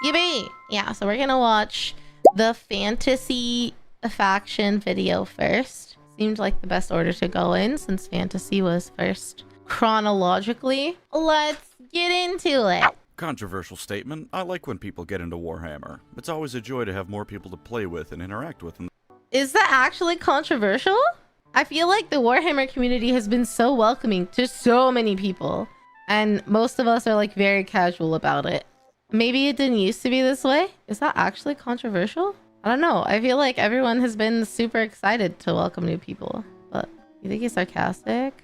Yippee! Yeah, so we're gonna watch the fantasy faction video first. Seemed like the best order to go in since fantasy was first chronologically. Let's get into it. Controversial statement. I like when people get into Warhammer. It's always a joy to have more people to play with and interact with. Is that actually controversial? I feel like the Warhammer community has been so welcoming to so many people, and most of us are like very casual about it. Maybe it didn't used to be this way. Is that actually controversial? I don't know. I feel like everyone has been super excited to welcome new people. But you think he's sarcastic?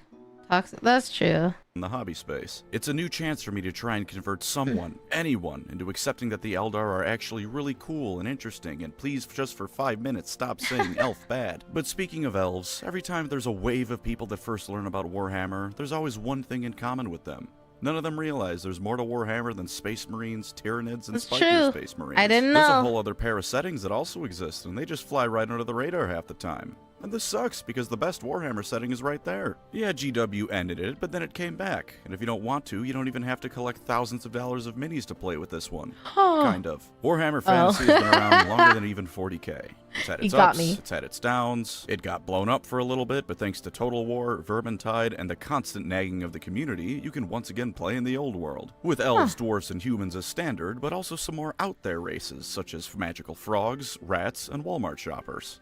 Toxic? That's true. In the hobby space. It's a new chance for me to try and convert someone, anyone, into accepting that the Eldar are actually really cool and interesting, and please, just for 5 minutes, stop saying elf bad. But speaking of elves, every time there's a wave of people that first learn about Warhammer, there's always one thing in common with them. None of them realize there's more to Warhammer than Space Marines, Tyranids, and Spiker Space Marines. I didn't know. There's a whole other pair of settings that also exist, and they just fly right under the radar half the time. And this sucks, because the best Warhammer setting is right there. Yeah, GW ended it, but then it came back. And if you don't want to, you don't even have to collect thousands of dollars of minis to play with this one. Kind of. Warhammer Fantasy has been around longer than even 40k. It's had its ups, it's had its downs. It got blown up for a little bit, but thanks to Total War, Vermintide, and the constant nagging of the community, you can once again play in the old world. With elves, dwarves, and humans as standard, but also some more out-there races, such as magical frogs, rats, and Walmart shoppers.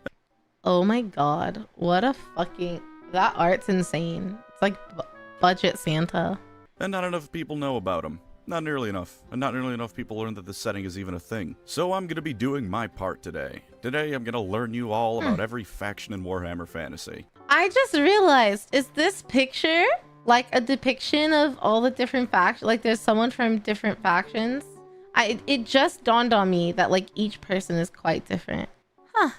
Oh my god, what a fucking... That art's insane. It's like budget Santa. And not enough people know about him. Not nearly enough. And not nearly enough people learn that this setting is even a thing. So I'm gonna be doing my part today. Today I'm gonna learn you all about every faction in Warhammer Fantasy. I just realized, is this picture like a depiction of all the different factions? Like there's someone from different factions? It just dawned on me that like each person is quite different. Huh.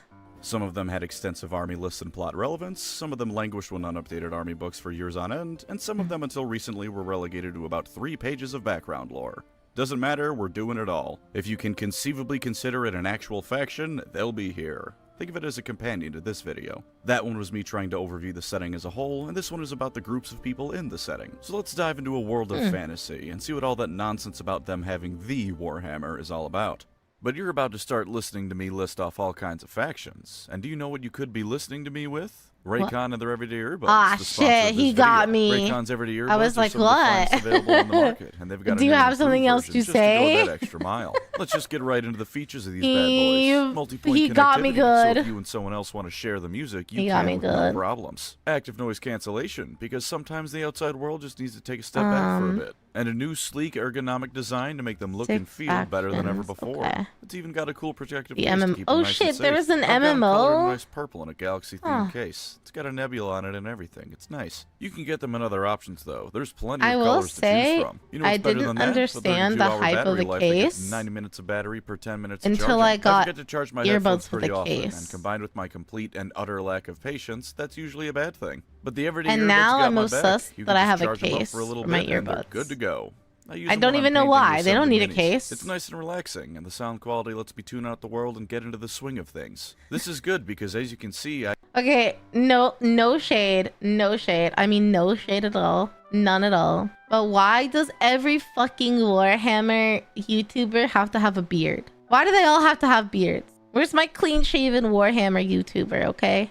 Some of them had extensive army lists and plot relevance, some of them languished when unupdated army books for years on end, and some of them until recently were relegated to about 3 pages of background lore. Doesn't matter, we're doing it all. If you can conceivably consider it an actual faction, they'll be here. Think of it as a companion to this video. That one was me trying to overview the setting as a whole, and this one is about the groups of people in the setting. So let's dive into a world of fantasy and see what all that nonsense about them having the Warhammer is all about. But you're about to start listening to me list off all kinds of factions. And do you know what you could be listening to me with? Raycon and their Everyday Earbuds. Ah, shit, he got me. Raycon's Everyday Earbuds I was like, what? Available on the market, and they've got do you have something else to say? To go that extra mile. Let's just get right into the features of these bad boys. Multi-point he got me good. So if you and someone else want to share the music, you can with no problems. Active noise cancellation, because sometimes the outside world just needs to take a step back for a bit. And a new sleek ergonomic design to make them look and feel better than ever before. Okay. It's even got a cool protective case to keep oh nice shit, and safe. there was an I've MMO? got a nice purple in a galaxy-themed case. It's got a nebula on it and everything. It's nice. You can get them in other options though. There's plenty of colors to choose from. You know what's better than that? Understand the hype of the case 90 minutes of battery per 10 minutes until I got forget to charge my earbuds pretty with the often, case. and combined with my complete and utter lack of patience, that's usually a bad thing. But the everyday and earbuds now got I'm my obsessed back. You that can I have just a case for a my bit and they're earbuds. good to go. I don't even know why. They don't need a case. It's nice and relaxing, and the sound quality lets me tune out the world and get into the swing of things. This is good because, as you can see, Okay, no shade. No shade. I mean, no shade at all. None at all. But why does every fucking Warhammer YouTuber have to have a beard? Why do they all have to have beards? Where's my clean-shaven Warhammer YouTuber, okay?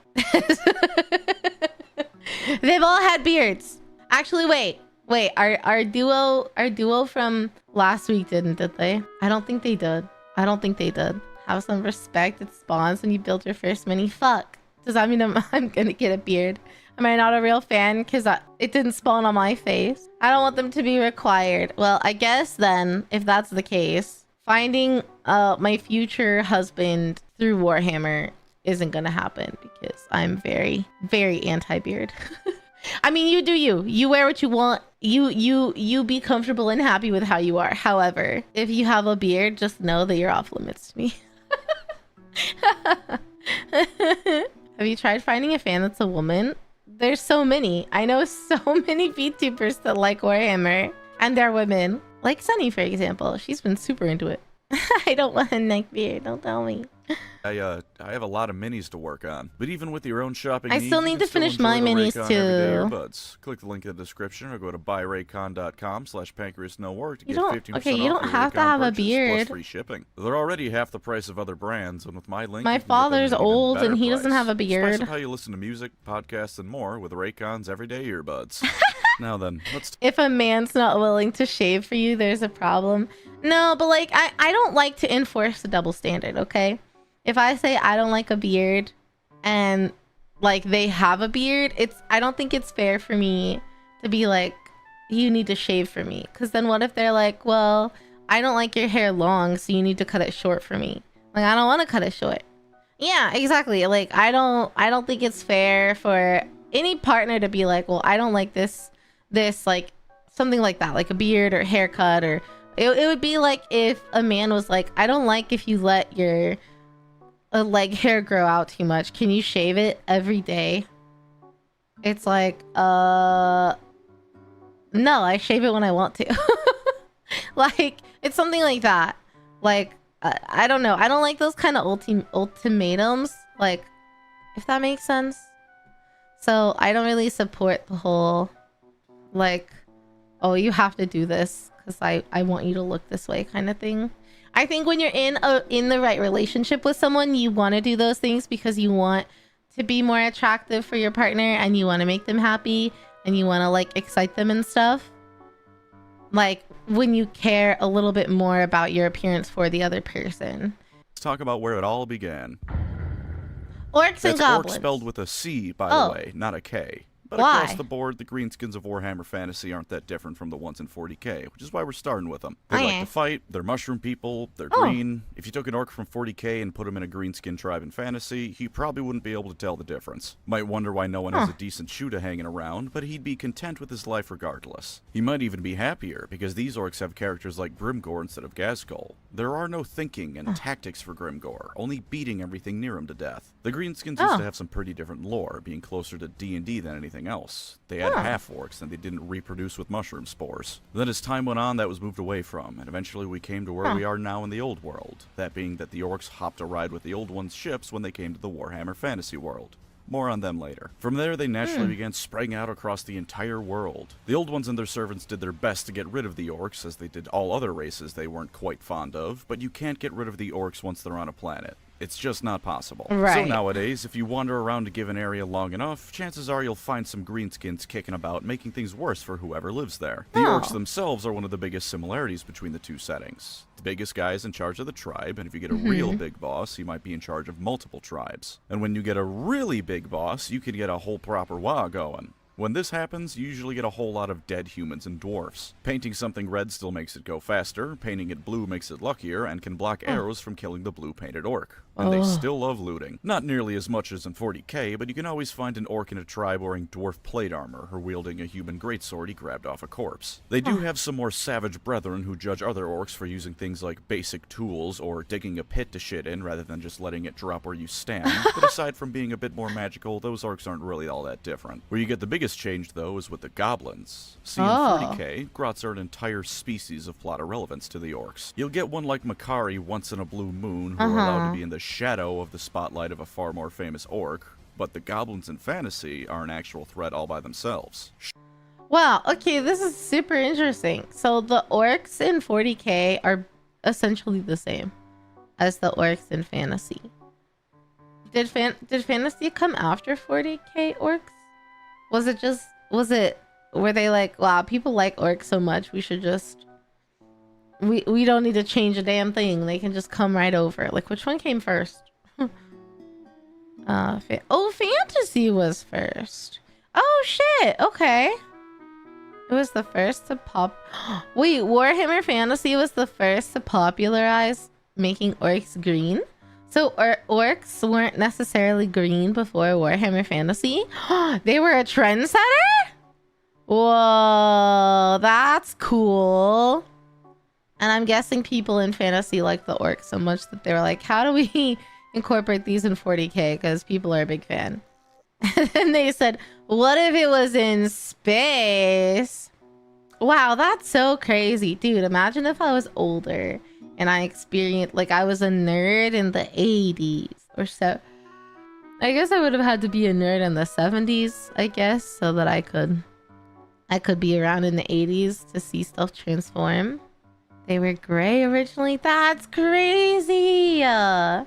They've all had beards. Actually, wait, our duo from last week did they? I don't think they did. Have some respect. It spawns when you build your first mini. Fuck. Does that mean I'm gonna get a beard? Am I not a real fan because it didn't spawn on my face? I don't want them to be required. Well, I guess then, if that's the case, finding my future husband through Warhammer isn't gonna happen because I'm very, very anti-beard. I mean, you do you. You wear what you want. You be comfortable and happy with how you are. However, if you have a beard, just know that you're off limits to me. Have you tried finding a fan that's a woman? There's so many. I know so many VTubers that like Warhammer, and they're women. Like Sunny, for example. She's been super into it. I don't want a neck beard. Don't tell me. I have a lot of minis to work on, but even with your own shopping I needs, still you need can to finish enjoy my the minis Raycon too. Everyday Earbuds. Click the link in the description or go to buyraycon.com/pancreasnowork to get 50% off you don't your have to Raycon have a purchase, plus beard. free shipping. They're already half the price of other brands, and with my link, My you can get them father's at an even old better and he doesn't price. have a beard. Spice up how you listen to music, podcasts, and more with Raycon's Everyday Earbuds. Now then, let's... If a man's not willing to shave for you, there's a problem. No, but like, I don't like to enforce the double standard, okay? If I say I don't like a beard and like they have a beard, I don't think it's fair for me to be like, you need to shave for me. Because then what if they're like, well, I don't like your hair long, so you need to cut it short for me. Like, I don't want to cut it short. Yeah, exactly. Like, I don't think it's fair for any partner to be like, well, I don't like this like something like that, like a beard or haircut, or it would be like if a man was like, I don't like if you let your leg hair grow out too much. Can you shave it every day? It's like, no, I shave it when I want to. Like, it's something like that. Like, I don't know. I don't like those kind of ultimatums, like, if that makes sense. So I don't really support the whole, like, oh, you have to do this because I want you to look this way kind of thing. I think when you're in the right relationship with someone, you want to do those things because you want to be more attractive for your partner and you want to make them happy and you want to like excite them and stuff. Like when you care a little bit more about your appearance for the other person. Let's talk about where it all began. Orcs and goblins. Orc spelled with a C, by the way, not a K. But Why? across the board, the greenskins of Warhammer Fantasy aren't that different from the ones in 40k, which is why we're starting with them. They like to fight, they're mushroom people, they're green. If you took an orc from 40k and put him in a greenskin tribe in Fantasy, he probably wouldn't be able to tell the difference. Might wonder why no one has a decent Shuda hanging around, but he'd be content with his life regardless. He might even be happier, because these orcs have characters like Grimgor instead of Ghazghkull. There are no thinking and tactics for Grimgor, only beating everything near him to death. The greenskins used to have some pretty different lore, being closer to D&D than anything else. They had half-orcs, and they didn't reproduce with mushroom spores. Then as time went on, that was moved away from, and eventually we came to where we are now in the old world. That being that the orcs hopped a ride with the old ones' ships when they came to the Warhammer Fantasy world. More on them later. From there, they naturally began spreading out across the entire world. The old ones and their servants did their best to get rid of the orcs, as they did all other races they weren't quite fond of, but you can't get rid of the orcs once they're on a planet. It's just not possible. Right. So nowadays, if you wander around a given area long enough, chances are you'll find some greenskins kicking about, making things worse for whoever lives there. The orcs themselves are one of the biggest similarities between the two settings. The biggest guy is in charge of the tribe, and if you get a real big boss, he might be in charge of multiple tribes. And when you get a really big boss, you can get a whole proper WoW going. When this happens, you usually get a whole lot of dead humans and dwarfs. Painting something red still makes it go faster, painting it blue makes it luckier, and can block arrows from killing the blue-painted orc. And they still love looting. Not nearly as much as in 40k, but you can always find an orc in a tribe wearing dwarf plate armor, or wielding a human greatsword he grabbed off a corpse. They do have some more savage brethren who judge other orcs for using things like basic tools, or digging a pit to shit in rather than just letting it drop where you stand, but aside from being a bit more magical, those orcs aren't really all that different. Where you get the biggest change, though, is with the goblins. See, in 40k, grots are an entire species of plot irrelevance to the orcs. You'll get one like Makari once in a blue moon, who are allowed to be in the shadow of the spotlight of a far more famous orc, but the goblins in fantasy are an actual threat all by themselves. Wow, okay, this is super interesting. So the orcs in 40k are essentially the same as the orcs in fantasy. Did fantasy come after 40k orcs? Were they like, wow, people like orcs so much, we should just, we don't need to change a damn thing. They can just come right over. Like, which one came first? Fantasy was first. Oh shit, okay. It was the first to pop. Wait, Warhammer Fantasy was the first to popularize making orcs green? So orcs weren't necessarily green before Warhammer Fantasy? They were a trendsetter? Whoa, that's cool. And I'm guessing people in fantasy like the orcs so much that they were like, how do we incorporate these in 40k? Because people are a big fan. And then they said, what if it was in space? Wow, that's so crazy. Dude, imagine if I was older and I experienced, like, I was a nerd in the 80s or so. I guess I would have had to be a nerd in the 70s, I guess, so that I could be around in the 80s to see stuff transform. They were gray originally? That's crazy! Oh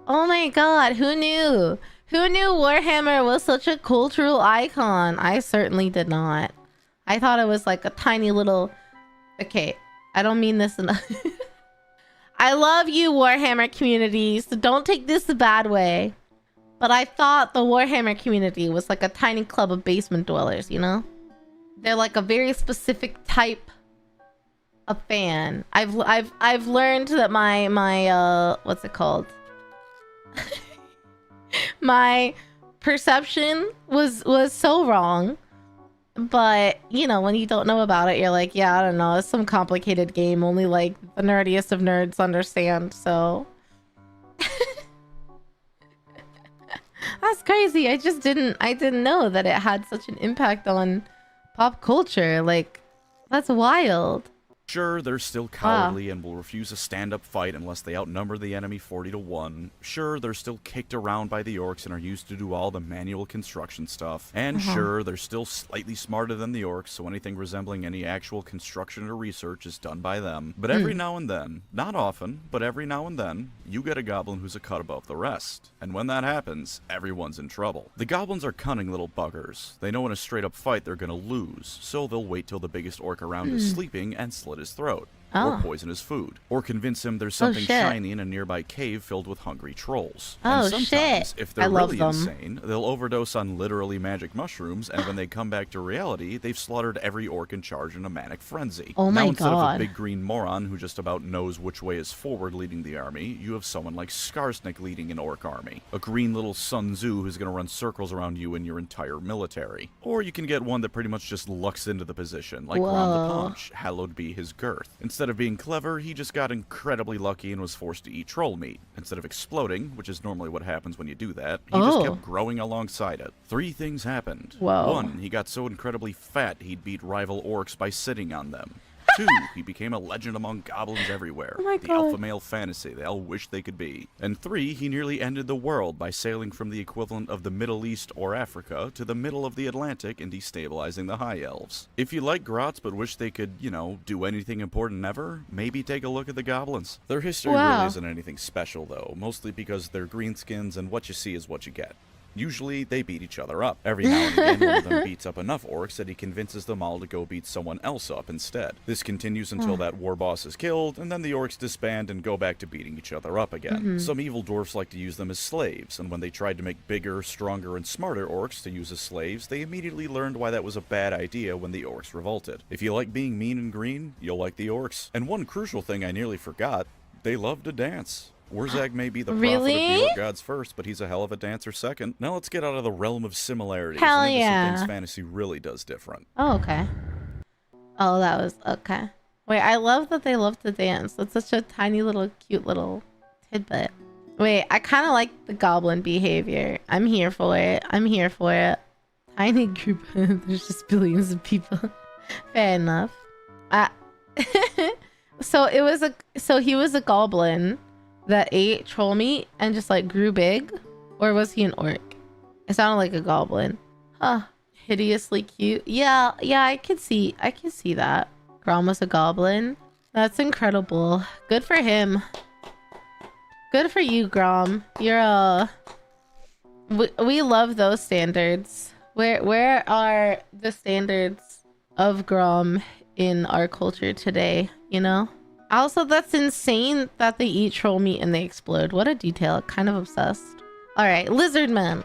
my god, who knew? Who knew Warhammer was such a cultural icon? I certainly did not. I thought it was like a tiny little... Okay, I don't mean this enough. I love you, Warhammer community, so don't take this the bad way. But I thought the Warhammer community was like a tiny club of basement dwellers, you know? They're like a very specific type of fan. I've learned that my what's it called? My perception was so wrong. But, you know, when you don't know about it, you're like, yeah, I don't know, it's some complicated game only like the nerdiest of nerds understand, so that's crazy. I didn't know that it had such an impact on pop culture. Like, that's wild. Sure, they're still cowardly and will refuse a stand-up fight unless they outnumber the enemy 40-1. Sure, they're still kicked around by the orcs and are used to do all the manual construction stuff. And sure, they're still slightly smarter than the orcs, so anything resembling any actual construction or research is done by them. But every now and then, not often, but every now and then, you get a goblin who's a cut above the rest. And when that happens, everyone's in trouble. The goblins are cunning little buggers. They know in a straight-up fight they're gonna lose, so they'll wait till the biggest orc around is sleeping and slit his throat, or poison his food, or convince him there's something shiny in a nearby cave filled with hungry trolls. And sometimes, if they're really insane, they'll overdose on literally magic mushrooms, and when they come back to reality, they've slaughtered every orc in charge in a manic frenzy. Oh my now, instead god. of a big green moron who just about knows which way is forward leading the army, you have someone like Skarsnik leading an orc army. A green little Sun Tzu who's gonna run circles around you and your entire military. Or you can get one that pretty much just lucks into the position, like Ron the Paunch, hallowed be his girth. Instead of being clever, he just got incredibly lucky and was forced to eat troll meat. Instead of exploding, which is normally what happens when you do that, he just kept growing alongside it. 3 things happened. 1, he got so incredibly fat he'd beat rival orcs by sitting on them. 2, he became a legend among goblins everywhere. The alpha male fantasy they all wish they could be. And 3, he nearly ended the world by sailing from the equivalent of the Middle East or Africa to the middle of the Atlantic and destabilizing the High Elves. If you like grots but wish they could, you know, do anything important ever, maybe take a look at the goblins. Their history really isn't anything special though, mostly because they're greenskins and what you see is what you get. Usually, they beat each other up. Every now and again, one of them beats up enough orcs that he convinces them all to go beat someone else up instead. This continues until that war boss is killed, and then the orcs disband and go back to beating each other up again. Some evil dwarfs like to use them as slaves, and when they tried to make bigger, stronger, and smarter orcs to use as slaves, they immediately learned why that was a bad idea when the orcs revolted. If you like being mean and green, you'll like the orcs. And one crucial thing I nearly forgot, they love to dance. Wurzag may be the prophet of the orc gods first, but he's a hell of a dancer second. Now let's get out of the realm of similarities and into some things fantasy really does different. Oh, okay. Oh, that was okay. Wait, I love that they love to dance. That's such a tiny little cute little tidbit. Wait, I kind of like the goblin behavior. I'm here for it. I'm here for it. Tiny group. There's just billions of people. Fair enough. So he was a goblin that ate troll meat and just like grew big, or was he an orc? It sounded like a goblin. Huh. Hideously cute. Yeah, I can see that. Grom was a goblin. That's incredible. Good for him. Good for you, Grom. You're we love those standards. Where are the standards of Grom in our culture today, you know? Also, that's insane that they eat troll meat and they explode. What a detail. Kind of obsessed. All right, Lizard Man.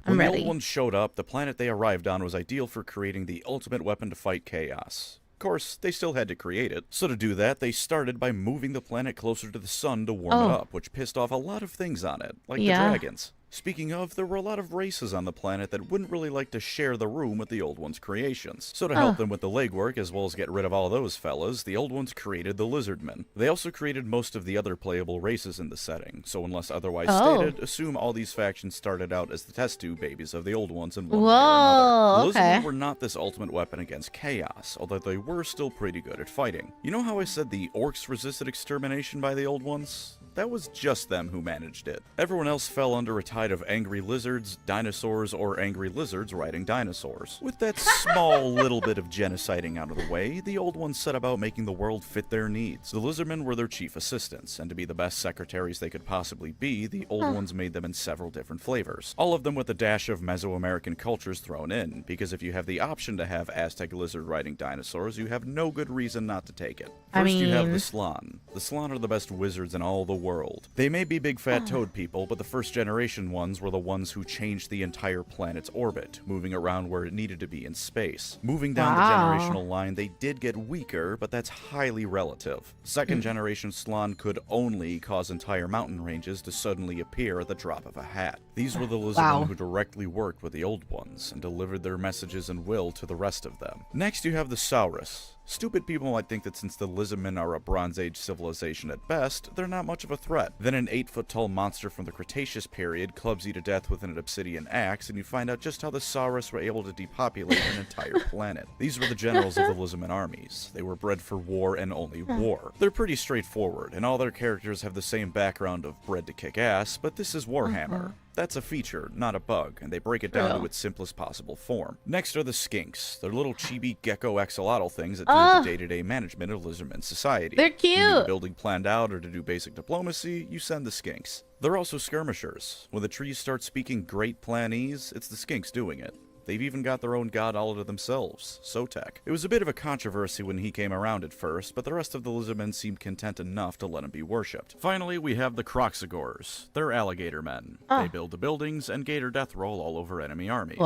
I'm ready. When the old ones showed up, the planet they arrived on was ideal for creating the ultimate weapon to fight chaos. Of course, they still had to create it. So to do that, they started by moving the planet closer to the sun to warm it up, which pissed off a lot of things on it, like the dragons. Speaking of, there were a lot of races on the planet that wouldn't really like to share the room with the Old Ones' creations. So to help them with the legwork, as well as get rid of all those fellas, the Old Ones created the Lizardmen. They also created most of the other playable races in the setting, so unless otherwise stated, assume all these factions started out as the test tube babies of the Old Ones in one way or another. The Lizardmen were not this ultimate weapon against chaos, although they were still pretty good at fighting. You know how I said the orcs resisted extermination by the Old Ones? That was just them who managed it. Everyone else fell under a tide of angry lizards, dinosaurs, or angry lizards riding dinosaurs. With that small little bit of genociding out of the way, the Old Ones set about making the world fit their needs. The Lizardmen were their chief assistants, and to be the best secretaries they could possibly be, the Old Ones made them in several different flavors. All of them with a dash of Mesoamerican cultures thrown in, because if you have the option to have Aztec lizard riding dinosaurs, you have no good reason not to take it. First you have the Slan. The Slan are the best wizards in all the world. They may be big fat toad people, but the first generation ones were the ones who changed the entire planet's orbit, moving around where it needed to be in space. Moving down the generational line, they did get weaker, but that's highly relative. Second generation Slan could only cause entire mountain ranges to suddenly appear at the drop of a hat. These were the Lizardmen who directly worked with the Old Ones and delivered their messages and will to the rest of them. Next you have the Saurus. Stupid people might think that since the Lizardmen are a Bronze Age civilization at best, they're not much of a threat. Then an 8-foot-tall monster from the Cretaceous period clubs you to death with an obsidian axe, and you find out just how the Saurus were able to depopulate an entire planet. These were the generals of the Lizardmen armies. They were bred for war and only war. They're pretty straightforward, and all their characters have the same background of bred to kick ass, but this is Warhammer. That's a feature, not a bug, and they break it down to its simplest possible form. Next are the Skinks. They're little chibi gecko axolotl things that do the day-to-day management of Lizardmen society. They're cute! You need a building planned out or to do basic diplomacy, you send the Skinks. They're also skirmishers. When the trees start speaking great planese, it's the Skinks doing it. They've even got their own god all to themselves, Sotek. It was a bit of a controversy when he came around at first, but the rest of the Lizardmen seemed content enough to let him be worshipped. Finally, we have the Croxagores. They're alligator men. They build the buildings and gator death roll all over enemy armies.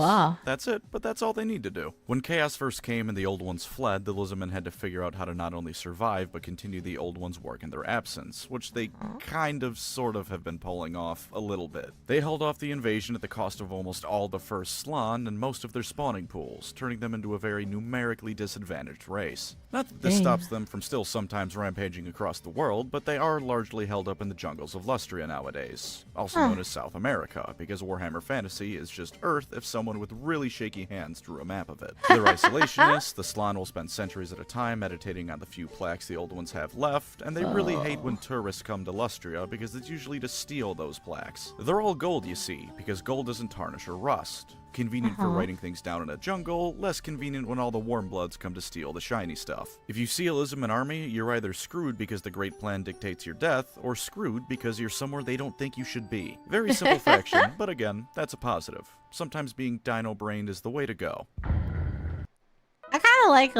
That's it, but that's all they need to do. When Chaos first came and the Old Ones fled, the Lizardmen had to figure out how to not only survive, but continue the Old Ones' work in their absence, which they kind of, sort of have been pulling off a little bit. They held off the invasion at the cost of almost all the first Slan and most of their spawning pools, turning them into a very numerically disadvantaged race. Not that this stops them from still sometimes rampaging across the world, but they are largely held up in the jungles of Lustria nowadays, also known as South America, because Warhammer Fantasy is just Earth if someone with really shaky hands drew a map of it. They're isolationists, the Slan will spend centuries at a time meditating on the few plaques the Old Ones have left, and they really hate when tourists come to Lustria because it's usually to steal those plaques. They're all gold, you see, because gold doesn't tarnish or rust. Convenient for writing things down in a jungle, less convenient when all the warm bloods come to steal the shiny stuff. If you see a Lizardman army, you're either screwed because the Great Plan dictates your death, or screwed because you're somewhere they don't think you should be. Very simple faction, but again, that's a positive. Sometimes being dino-brained is the way to go. I kind of like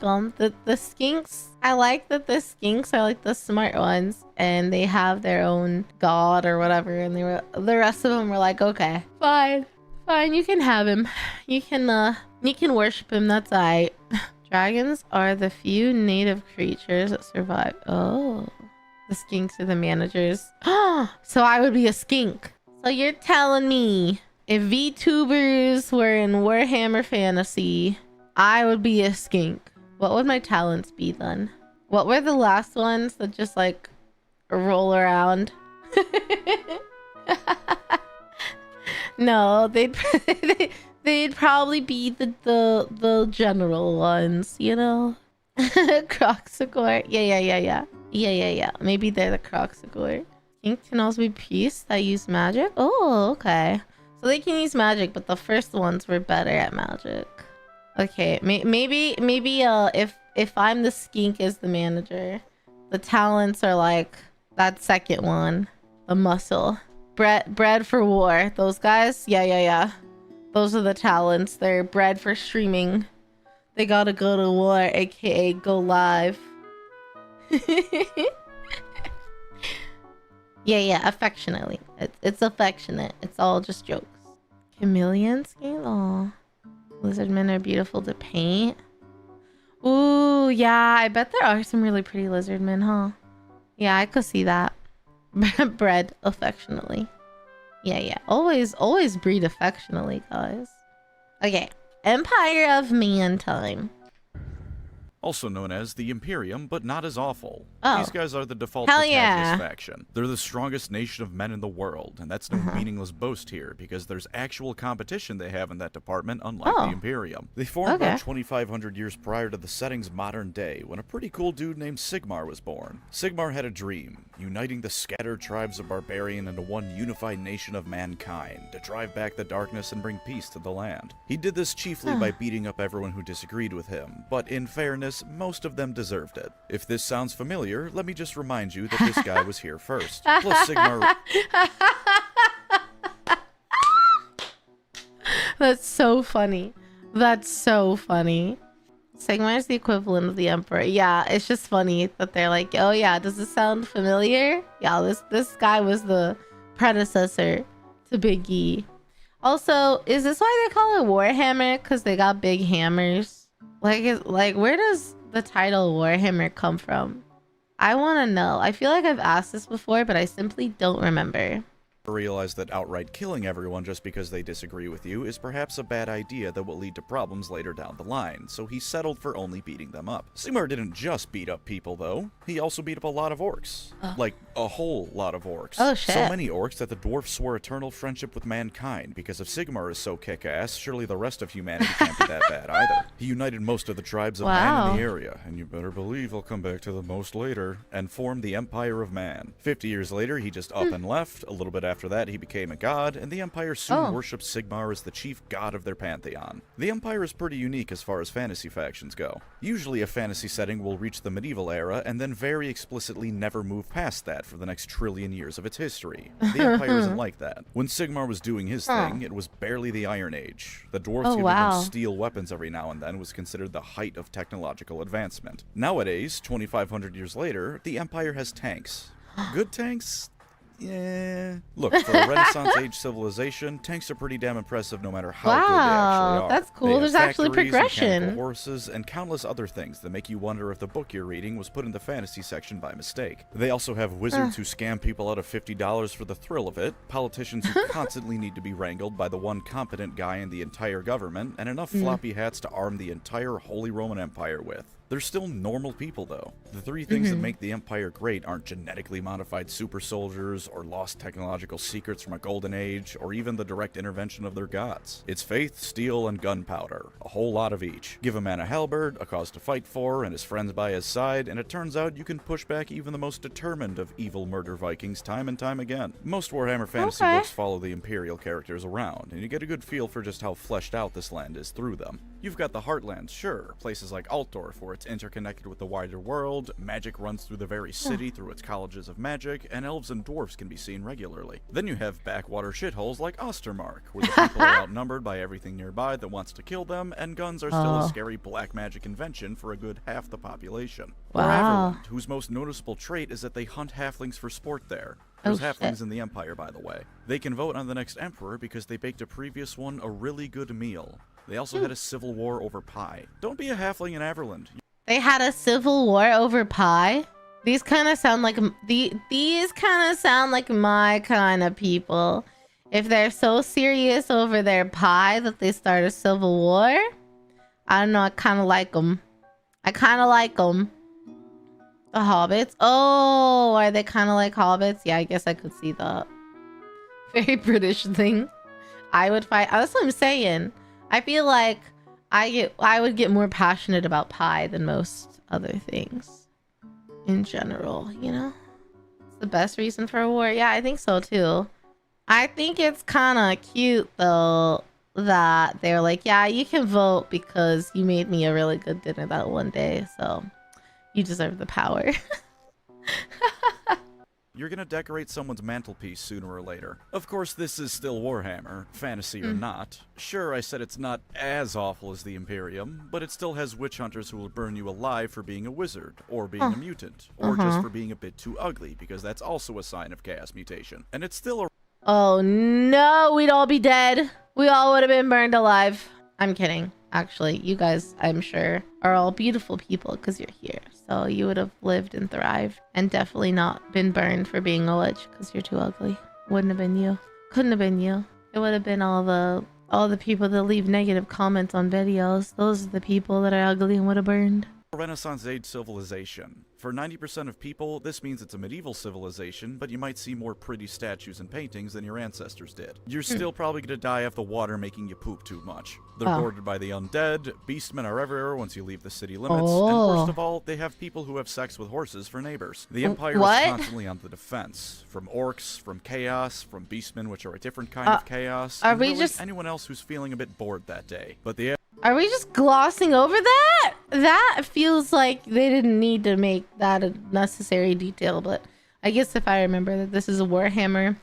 them. The Skinks, I like that the Skinks are like the smart ones and they have their own god or whatever, and the rest of them were like, okay, fine, you can have him. You can worship him, that's alright. Dragons are the few native creatures that survive. Oh, the Skinks are the managers. So I would be a Skink. So you're telling me if VTubers were in Warhammer Fantasy, I would be a Skink. What would my talents be then? What were the last ones that just like roll around? No, they'd probably be the general ones, you know? Croxagore. Yeah. Maybe they're the Croxagore. Skink can also be priests that use magic. Oh, okay. So they can use magic, but the first ones were better at magic. Okay, maybe if I'm the Skink as the manager, the talents are like that second one, the muscle, bred for war. Those guys, yeah. Those are the talents. They're bred for streaming. They gotta go to war, aka go live. Yeah, affectionately. It's affectionate. It's all just jokes. Chameleon skin. Aw. Lizardmen are beautiful to paint. Ooh, yeah, I bet there are some really pretty lizardmen, huh? Yeah, I could see that. Bred affectionately. Yeah. Always breed affectionately, guys. Okay. Empire of Man time. Also known as the Imperium, but not as awful. Oh. These guys are the default Hell protagonist yeah. faction. They're the strongest nation of men in the world, and that's no meaningless boast here, because there's actual competition they have in that department, unlike the Imperium. They formed about 2,500 years prior to the setting's modern day, when a pretty cool dude named Sigmar was born. Sigmar had a dream, uniting the scattered tribes of barbarian into one unified nation of mankind, to drive back the darkness and bring peace to the land. He did this chiefly by beating up everyone who disagreed with him, but in fairness, most of them deserved it. If this sounds familiar, let me just remind you that this guy was here first. Plus Sigmar... That's so funny. That's so funny. Sigmar is the equivalent of the Emperor. Yeah, it's just funny that they're like, oh yeah, does this sound familiar? Yeah, this guy was the predecessor to Big E. Also, is this why they call it Warhammer? Because they got big hammers? Like, where does the title Warhammer come from? I want to know. I feel like I've asked this before, but I simply don't remember. Realize that outright killing everyone just because they disagree with you is perhaps a bad idea that will lead to problems later down the line, so he settled for only beating them up. Sigmar didn't just beat up people, though. He also beat up a lot of orcs. Like, a whole lot of orcs. Oh, shit. So many orcs that the dwarfs swore eternal friendship with mankind, because if Sigmar is so kick-ass, surely the rest of humanity can't be that bad either. He united most of the tribes of man in the area, and you better believe I'll come back to the most later, and formed the Empire of Man. 50 years later, he just up and left. A little bit after that, he became a god, and the Empire soon worshipped Sigmar as the chief god of their pantheon. The Empire is pretty unique as far as fantasy factions go. Usually a fantasy setting will reach the medieval era, and then very explicitly never move past that for the next trillion years of its history. The Empire isn't like that. When Sigmar was doing his thing, it was barely the Iron Age. The dwarves giving them steel weapons every now and then was considered the height of technological advancement. Nowadays, 2,500 years later, the Empire has tanks. Good tanks? Yeah. Look, for a Renaissance age civilization, tanks are pretty damn impressive no matter how good they actually are. That's cool. There's actually progression. Mechanical horses, and countless other things that make you wonder if the book you're reading was put in the fantasy section by mistake. They also have wizards who scam people out of $50 for the thrill of it, politicians who constantly need to be wrangled by the one competent guy in the entire government, and enough floppy hats to arm the entire Holy Roman Empire with. They're still normal people, though. The three things that make the Empire great aren't genetically modified super soldiers, or lost technological secrets from a golden age, or even the direct intervention of their gods. It's faith, steel, and gunpowder. A whole lot of each. Give a man a halberd, a cause to fight for, and his friends by his side, and it turns out you can push back even the most determined of evil murder Vikings time and time again. Most Warhammer Fantasy books follow the Imperial characters around, and you get a good feel for just how fleshed out this land is through them. You've got the Heartlands, sure, places like Altdorf, where it's interconnected with the wider world, magic runs through the very city through its colleges of magic, and elves and dwarves can be seen regularly. Then you have backwater shitholes like Ostermark, where the people are outnumbered by everything nearby that wants to kill them, and guns are still a scary black magic invention for a good half the population. Or Everland, whose most noticeable trait is that they hunt halflings for sport there. There's halflings in the Empire, by the way. They can vote on the next emperor because they baked a previous one a really good meal. They also had a civil war over pie. Don't be a halfling in Everland. They had a civil war over pie? These kind of sound like these kind of sound like my kind of people. If they're so serious over their pie that they start a civil war, I don't know. I kind of like them. I kind of like them. The hobbits. Oh, are they kind of like hobbits? Yeah, I guess I could see that. Very British thing. I would fight. That's what I'm saying. I feel like I would get more passionate about pie than most other things in general, you know? It's the best reason for a war. Yeah, I think so too. I think it's kind of cute though that they're like, yeah, you can vote because you made me a really good dinner that one day, so you deserve the power. You're gonna decorate someone's mantelpiece sooner or later. Of course, this is still Warhammer, fantasy or not. Sure, I said it's not as awful as the Imperium, but it still has witch hunters who will burn you alive for being a wizard, or being a mutant, or just for being a bit too ugly, because that's also a sign of chaos mutation. And it's still a... Oh no, we'd all be dead. We all would have been burned alive. I'm kidding. Actually, you guys, I'm sure, are all beautiful people because you're here. So you would have lived and thrived and definitely not been burned for being a witch because you're too ugly. Wouldn't have been you. Couldn't have been you. It would have been all the people that leave negative comments on videos. Those are the people that are ugly and would have burned. Renaissance Age civilization. For 90% of people, this means it's a medieval civilization, but you might see more pretty statues and paintings than your ancestors did. You're still probably gonna die of the water making you poop too much. They're bordered by the undead, beastmen are everywhere once you leave the city limits, and worst of all, they have people who have sex with horses for neighbors. The Empire is constantly on the defense. From orcs, from chaos, from beastmen, which are a different kind of chaos, and really anyone else who's feeling a bit bored that day. But the Are we just glossing over that? That feels like they didn't need to make that a necessary detail, but I guess if I remember that this is a Warhammer,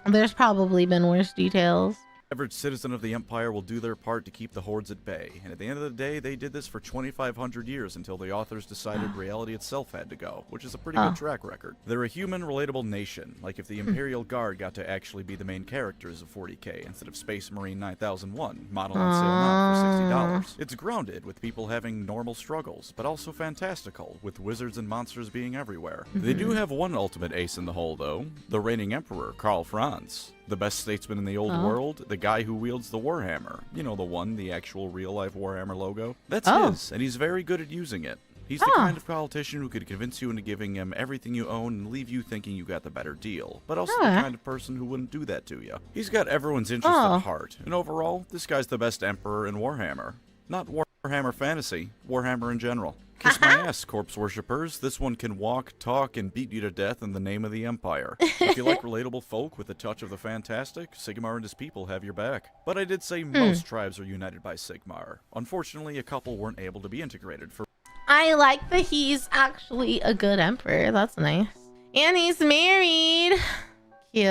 there's probably been worse details. average citizen of the Empire will do their part to keep the hordes at bay, and at the end of the day, they did this for 2,500 years until the authors decided reality itself had to go, which is a pretty good track record. They're a human, relatable nation, like if the Imperial Guard got to actually be the main characters of 40k instead of Space Marine 9001, model on sale now for $60. It's grounded, with people having normal struggles, but also fantastical, with wizards and monsters being everywhere. They do have one ultimate ace in the hole, though, the reigning Emperor, Karl Franz. The best statesman in the old world, the guy who wields the Warhammer. You know, the one, the actual real-life Warhammer logo. That's his, and he's very good at using it. He's the kind of politician who could convince you into giving him everything you own and leave you thinking you got the better deal, but also the kind of person who wouldn't do that to you. He's got everyone's interest at heart, and overall, this guy's the best emperor in Warhammer. Not Warhammer Fantasy, Warhammer in general. Kiss my ass, corpse worshippers. This one can walk, talk, and beat you to death in the name of the Empire. If you like relatable folk with a touch of the fantastic, Sigmar and his people have your back. But I did say most tribes are united by Sigmar. Unfortunately, a couple weren't able to be integrated for... I like that he's actually a good emperor. That's nice. And he's married. Cute.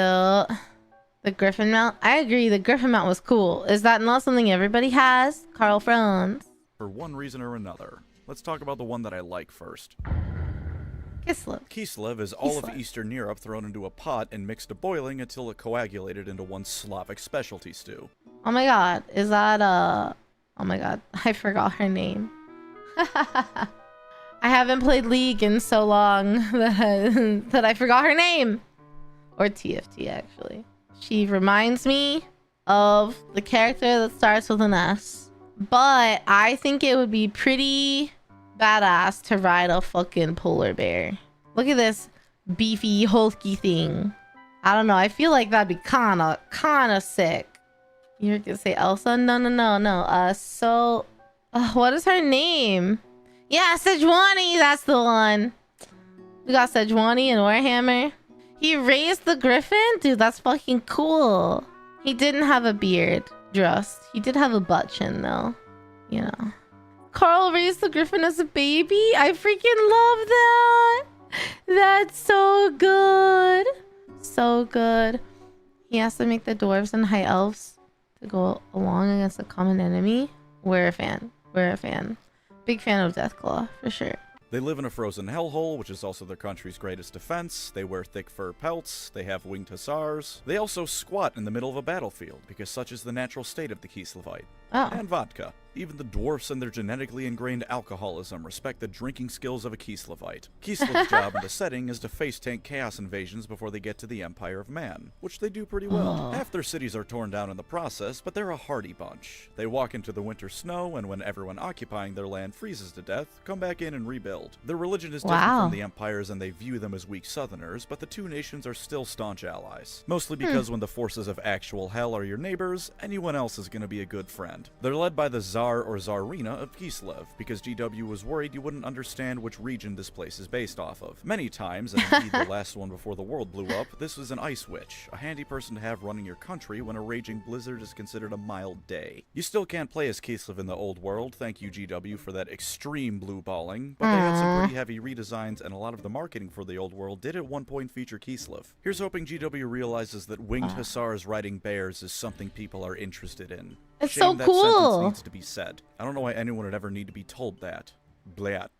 The Griffin Mount? I agree, the Griffin Mount was cool. Is that not something everybody has? Karl Franz. For one reason or another. Let's talk about the one that I like first. Kislv. Kislv is all of Eastern Europe thrown into a pot and mixed to boiling until it coagulated into one Slavic specialty stew. Oh my god, is that oh my god, I forgot her name. I haven't played League in so long that I forgot her name. Or TFT, actually. She reminds me of the character that starts with an S. But I think it would be pretty badass to ride a fucking polar bear. Look at this beefy, hulky thing. I don't know. I feel like that'd be kinda sick. You're gonna say Elsa? No. What is her name? Yeah, Sejuani. That's the one. We got Sejuani and Warhammer. He raised the griffin? Dude, that's fucking cool. He didn't have a beard, just. He did have a butt chin, though. You know. Karl raised the griffin as a baby? I freaking love that. That's so good. So good. He has to make the dwarves and high elves to go along against a common enemy. We're a fan. Big fan of Deathclaw, for sure. They live in a frozen hellhole, which is also their country's greatest defense. They wear thick fur pelts. They have winged hussars. They also squat in the middle of a battlefield, because such is the natural state of the Kislvite. And vodka. Even the dwarfs and their genetically ingrained alcoholism respect the drinking skills of a Kislvite. Kislv's job in the setting is to face tank chaos invasions before they get to the Empire of Man, which they do pretty well. Half their cities are torn down in the process, but they're a hardy bunch. They walk into the winter snow, and when everyone occupying their land freezes to death, come back in and rebuild. Their religion is different from the Empire's, and they view them as weak southerners, but the two nations are still staunch allies. Mostly because when the forces of actual hell are your neighbors, anyone else is going to be a good friend. They're led by the Tsar or Tsarina of Kislv, because GW was worried you wouldn't understand which region this place is based off of. Many times, and indeed the last one before the world blew up, this was an ice witch, a handy person to have running your country when a raging blizzard is considered a mild day. You still can't play as Kislv in the old world, thank you GW for that extreme blue balling, but they had some pretty heavy redesigns, and a lot of the marketing for the old world did at one point feature Kislv. Here's hoping GW realizes that winged hussars riding bears is something people are interested in. It's Shame so that cool. sentence needs to be said. I don't know why anyone would ever need to be told that. Blat.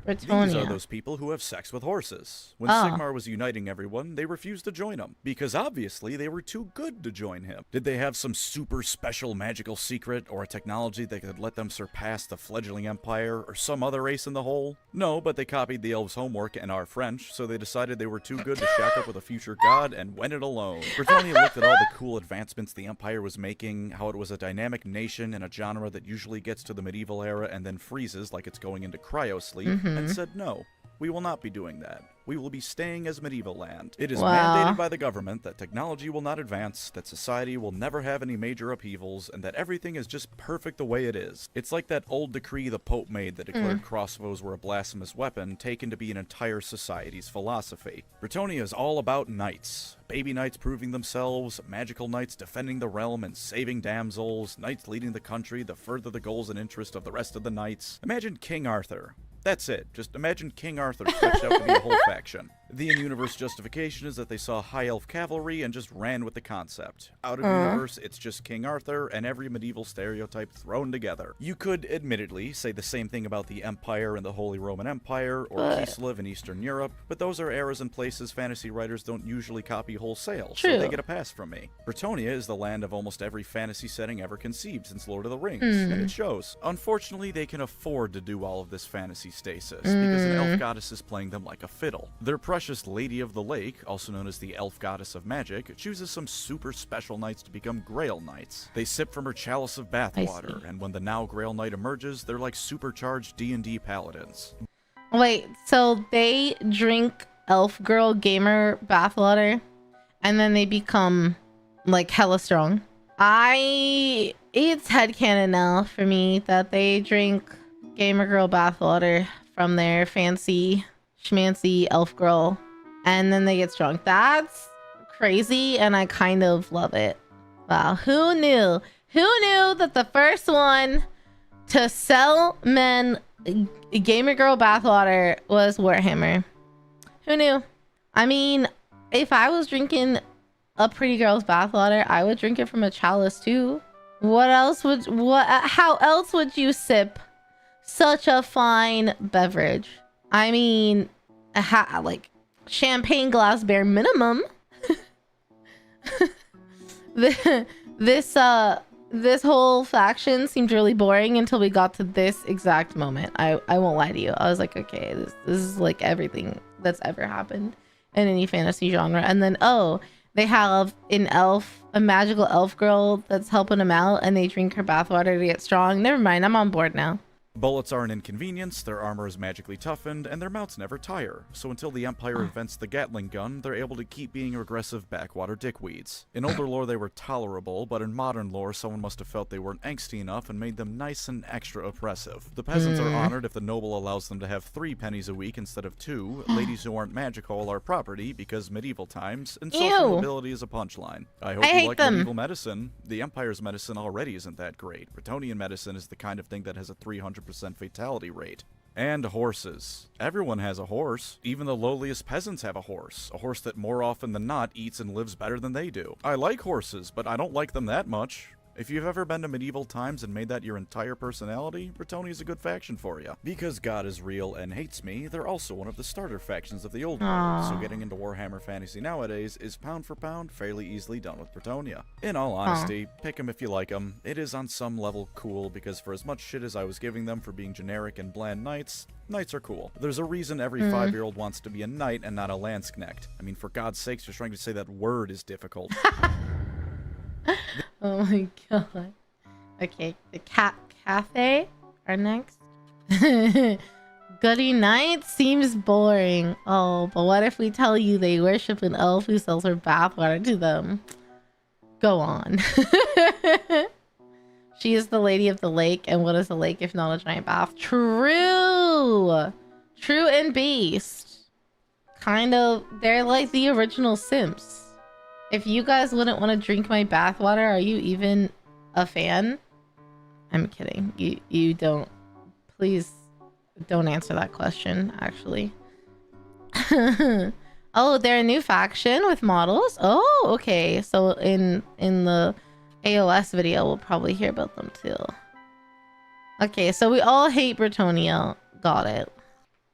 Brettonia. These are those people who have sex with horses. When Oh. Sigmar was uniting everyone, they refused to join him, because obviously they were too good to join him. Did they have some super special magical secret, or a technology that could let them surpass the fledgling empire, or some other race in the whole? No, but they copied the elves' homework and our French, so they decided they were too good to shack up with a future god and went it alone. Brettonia looked at all the cool advancements the empire was making, how it was a dynamic nation in a genre that usually gets to the medieval era and then freezes like it's going into cryo-sleep, and said no. We will not be doing that. We will be staying as medieval land. It is mandated by the government that technology will not advance, that society will never have any major upheavals, and that everything is just perfect the way it is. It's like that old decree the Pope made that declared crossbows were a blasphemous weapon, taken to be an entire society's philosophy. Brettonia is all about knights. Baby knights proving themselves, magical knights defending the realm and saving damsels, knights leading the country to further the goals and interests of the rest of the knights. Imagine King Arthur. That's it. Just imagine King Arthur stretched out to be a whole faction. The in-universe justification is that they saw high elf cavalry and just ran with the concept. Out of universe, it's just King Arthur and every medieval stereotype thrown together. You could, admittedly, say the same thing about the Empire and the Holy Roman Empire, or Kislv in Eastern Europe, but those are eras and places fantasy writers don't usually copy wholesale, so they get a pass from me. Brettonia is the land of almost every fantasy setting ever conceived since Lord of the Rings, and it shows. Unfortunately, they can afford to do all of this fantasy stasis, because an elf goddess is playing them like a fiddle. Their precious Lady of the Lake, also known as the Elf Goddess of Magic, chooses some super special knights to become Grail Knights. They sip from her chalice of bathwater, and when the now Grail Knight emerges, they're like supercharged D&D paladins. Wait, so they drink elf girl gamer bathwater, and then they become like hella strong. It's headcanon now for me that they drink gamer girl bathwater from their fancy schmancy elf girl, and then they get strong. That's crazy, and I kind of love it. Wow, who knew? Who knew that the first one to sell men gamer girl bathwater was Warhammer? Who knew? I mean, if I was drinking a pretty girl's bathwater, I would drink it from a chalice too. How else would you sip such a fine beverage? I mean, like champagne glass bare minimum. This whole faction seemed really boring until we got to this exact moment. I won't lie to you. I was like, okay, this is like everything that's ever happened in any fantasy genre. And then they have a magical elf girl that's helping them out, and they drink her bathwater to get strong. Never mind, I'm on board now. Bullets are an inconvenience, their armor is magically toughened, and their mounts never tire, so until the Empire invents the Gatling gun, they're able to keep being aggressive backwater dickweeds. In older lore they were tolerable, but in modern lore someone must have felt they weren't angsty enough and made them nice and extra oppressive. The peasants are honored if the noble allows them to have 3 pennies a week instead of 2, ladies who aren't magical are property because medieval times, and social mobility is a punchline. I hope you like medieval medicine. The Empire's medicine already isn't that great. Brettonian medicine is the kind of thing that has a 300% fatality rate. And horses. Everyone has a horse. Even the lowliest peasants have a horse that more often than not eats and lives better than they do. I like horses, but I don't like them that much. If you've ever been to medieval times and made that your entire personality, Brettonia is a good faction for you. Because God is real and hates me, they're also one of the starter factions of the old world, so getting into Warhammer Fantasy nowadays is pound for pound fairly easily done with Brettonia. In all honesty, pick them if you like them. It is on some level cool, because for as much shit as I was giving them for being generic and bland knights are cool. There's a reason every 5-year-old wants to be a knight and not a Landsknecht. I mean, for God's sakes, just trying to say that word is difficult. Oh my god. Okay, the Cathan are next. Goody Knight seems boring. Oh, but what if we tell you they worship an elf who sells her bathwater to them? Go on. She is the Lady of the Lake, and what is a lake if not a giant bath? True! True and Beast. Kind of, they're like the original Sims. If you guys wouldn't want to drink my bathwater, are you even a fan? I'm kidding. You don't. Please don't answer that question, actually. Oh, they're a new faction with models. Oh, okay. So in the AOS video, we'll probably hear about them too. Okay, so we all hate Brettonia. Got it.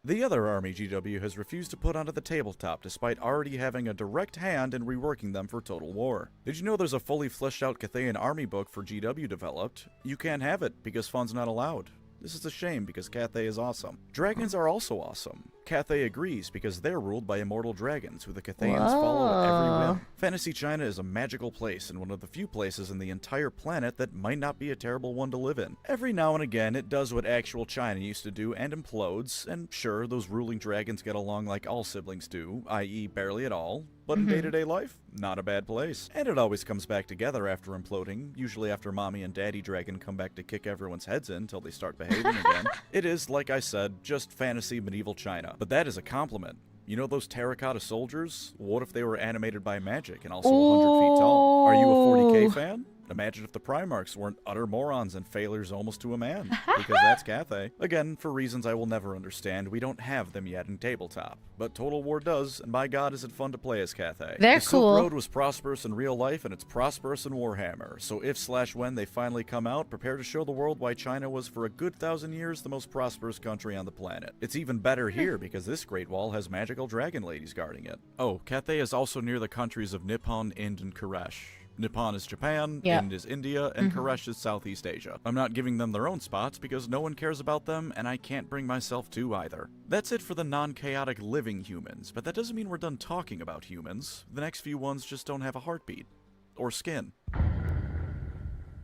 The other army GW has refused to put onto the tabletop despite already having a direct hand in reworking them for Total War. Did you know there's a fully fleshed out Cathan army book for GW developed? You can't have it because funds not allowed. This is a shame because Cathay is awesome. Dragons are also awesome. Cathay agrees because they're ruled by immortal dragons who the Cathayans follow at every whim. Fantasy China is a magical place and one of the few places in the entire planet that might not be a terrible one to live in. Every now and again it does what actual China used to do and implodes, and sure, those ruling dragons get along like all siblings do, i.e. barely at all. But in day-to-day life, not a bad place. And it always comes back together after imploding, usually after Mommy and Daddy Dragon come back to kick everyone's heads in until they start behaving again. It is, like I said, just fantasy medieval China. But that is a compliment. You know those terracotta soldiers? What if they were animated by magic and also 100 feet tall? Are you a 40k fan? Imagine if the Primarchs weren't utter morons and failures almost to a man, because that's Cathay. Again, for reasons I will never understand, we don't have them yet in tabletop. But Total War does, and by God is it fun to play as Cathay. They're the cool. Silk Road was prosperous in real life, and it's prosperous in Warhammer, so if/when they finally come out, prepare to show the world why China was for a good 1,000 years the most prosperous country on the planet. It's even better here, because this Great Wall has magical dragon ladies guarding it. Oh, Cathay is also near the countries of Nippon, Ind, and Koresh. Nippon is Japan, Ind is India, and Koresh is Southeast Asia. I'm not giving them their own spots because no one cares about them, and I can't bring myself to either. That's it for the non-chaotic living humans, but that doesn't mean we're done talking about humans. The next few ones just don't have a heartbeat. Or skin.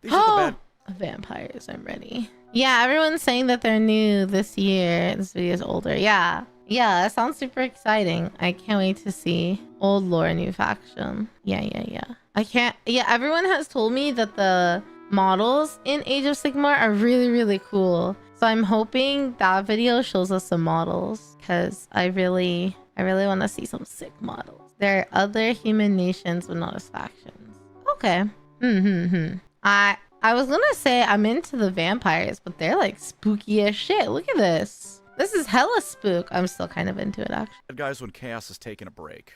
These are the bad... Vampires, I'm ready. Yeah, everyone's saying that they're new this year. This video is older. Yeah, that sounds super exciting. I can't wait to see old lore new faction. Yeah. I can't. Yeah, everyone has told me that the models in Age of Sigmar are really, really cool. So I'm hoping that video shows us some models because I really want to see some sick models. There are other human nations, but not as factions. Okay. I was gonna say I'm into the vampires, but they're like spooky as shit. Look at this. This is hella spook. I'm still kind of into it, actually. Guys, when chaos is taking a break.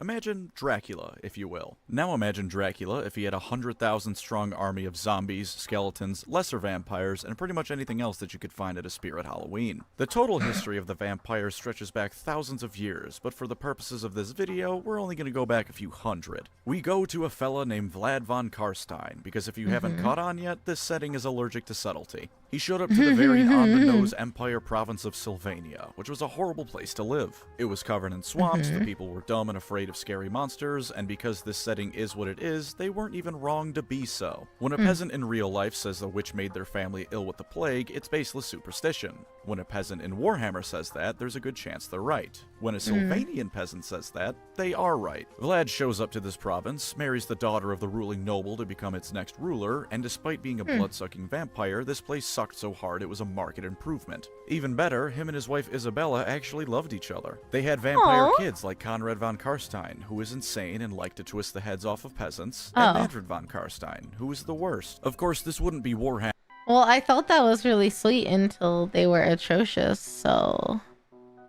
Imagine Dracula, if you will. Now imagine Dracula if he had a 100,000 strong army of zombies, skeletons, lesser vampires, and pretty much anything else that you could find at a Spirit Halloween. The total history of the vampires stretches back thousands of years, but for the purposes of this video, we're only going to go back a few hundred. We go to a fella named Vlad von Karstein, because if you haven't caught on yet, this setting is allergic to subtlety. He showed up to the very on-the-nose Empire province of Sylvania, which was a horrible place to live. It was covered in swamps, the people were dumb and afraid of scary monsters, and because this setting is what it is, they weren't even wrong to be so. When a peasant in real life says the witch made their family ill with the plague, it's baseless superstition. When a peasant in Warhammer says that, there's a good chance they're right. When a Sylvanian peasant says that, they are right. Vlad shows up to this province, marries the daughter of the ruling noble to become its next ruler, and despite being a blood-sucking vampire, this place sucked so hard it was a marked improvement. Even better, him and his wife Isabella actually loved each other. They had vampire kids like Conrad von Karstein, who was insane and liked to twist the heads off of peasants, and Manfred von Karstein, who was the worst. Of course, this wouldn't be Warhammer. Well, I thought that was really sweet until they were atrocious, so...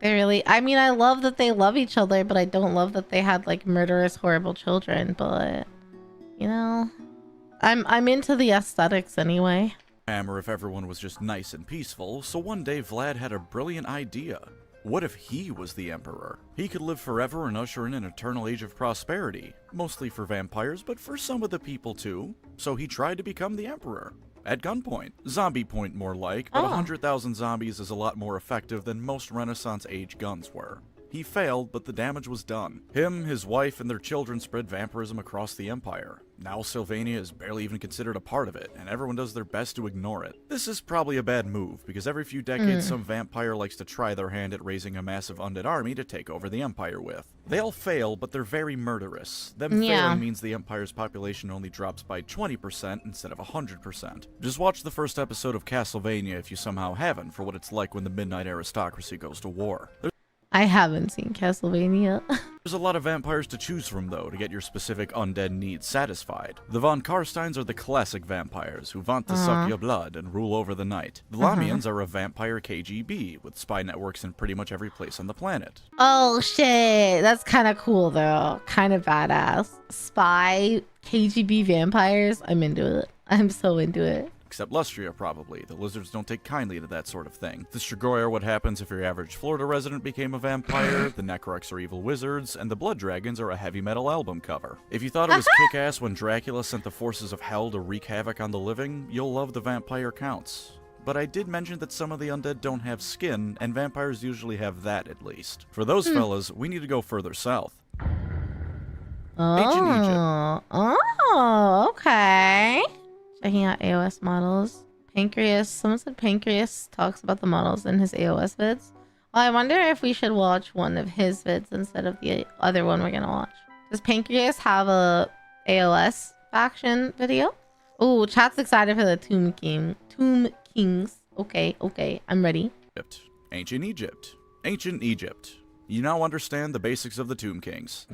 They really... I mean, I love that they love each other, but I don't love that they had, like, murderous, horrible children, but... You know... I'm into the aesthetics anyway. Hammer if everyone was just nice and peaceful, so one day Vlad had a brilliant idea. What if he was the Emperor? He could live forever and usher in an eternal age of prosperity. Mostly for vampires, but for some of the people too. So he tried to become the Emperor. At gunpoint. Zombie point more like, but 100,000 zombies is a lot more effective than most Renaissance age guns were. He failed, but the damage was done. Him, his wife, and their children spread vampirism across the Empire. Now Sylvania is barely even considered a part of it, and everyone does their best to ignore it. This is probably a bad move, because every few decades some vampire likes to try their hand at raising a massive undead army to take over the Empire with. They all fail, but they're very murderous. Them failing means the Empire's population only drops by 20% instead of 100%. Just watch the first episode of Castlevania if you somehow haven't, for what it's like when the Midnight Aristocracy goes to war. I haven't seen Castlevania. There's a lot of vampires to choose from, though, to get your specific undead needs satisfied. The von Karsteins are the classic vampires, who want to suck your blood and rule over the night. The Lamians are a vampire KGB, with spy networks in pretty much every place on the planet. Oh shit, that's kind of cool though. Kind of badass. Spy KGB vampires, I'm into it. I'm so into it. except Lustria probably. The lizards don't take kindly to that sort of thing. The Strigoi are what happens if your average Florida resident became a vampire, the Necrox are evil wizards, and the Blood Dragons are a heavy metal album cover. If you thought it was kick-ass when Dracula sent the forces of hell to wreak havoc on the living, you'll love the vampire counts. But I did mention that some of the undead don't have skin, and vampires usually have that at least. For those fellas, we need to go further south. Ancient Egypt. Oh, okay. Checking out AOS models. Pancreas. Someone said Pancreas talks about the models in his AOS vids. Well, I wonder if we should watch one of his vids instead of the other one we're gonna watch. Does Pancreas have a AOS faction video? Oh, chat's excited for the Tomb Kings. Okay, I'm ready. Ancient Egypt. Ancient Egypt. You now understand the basics of the Tomb Kings.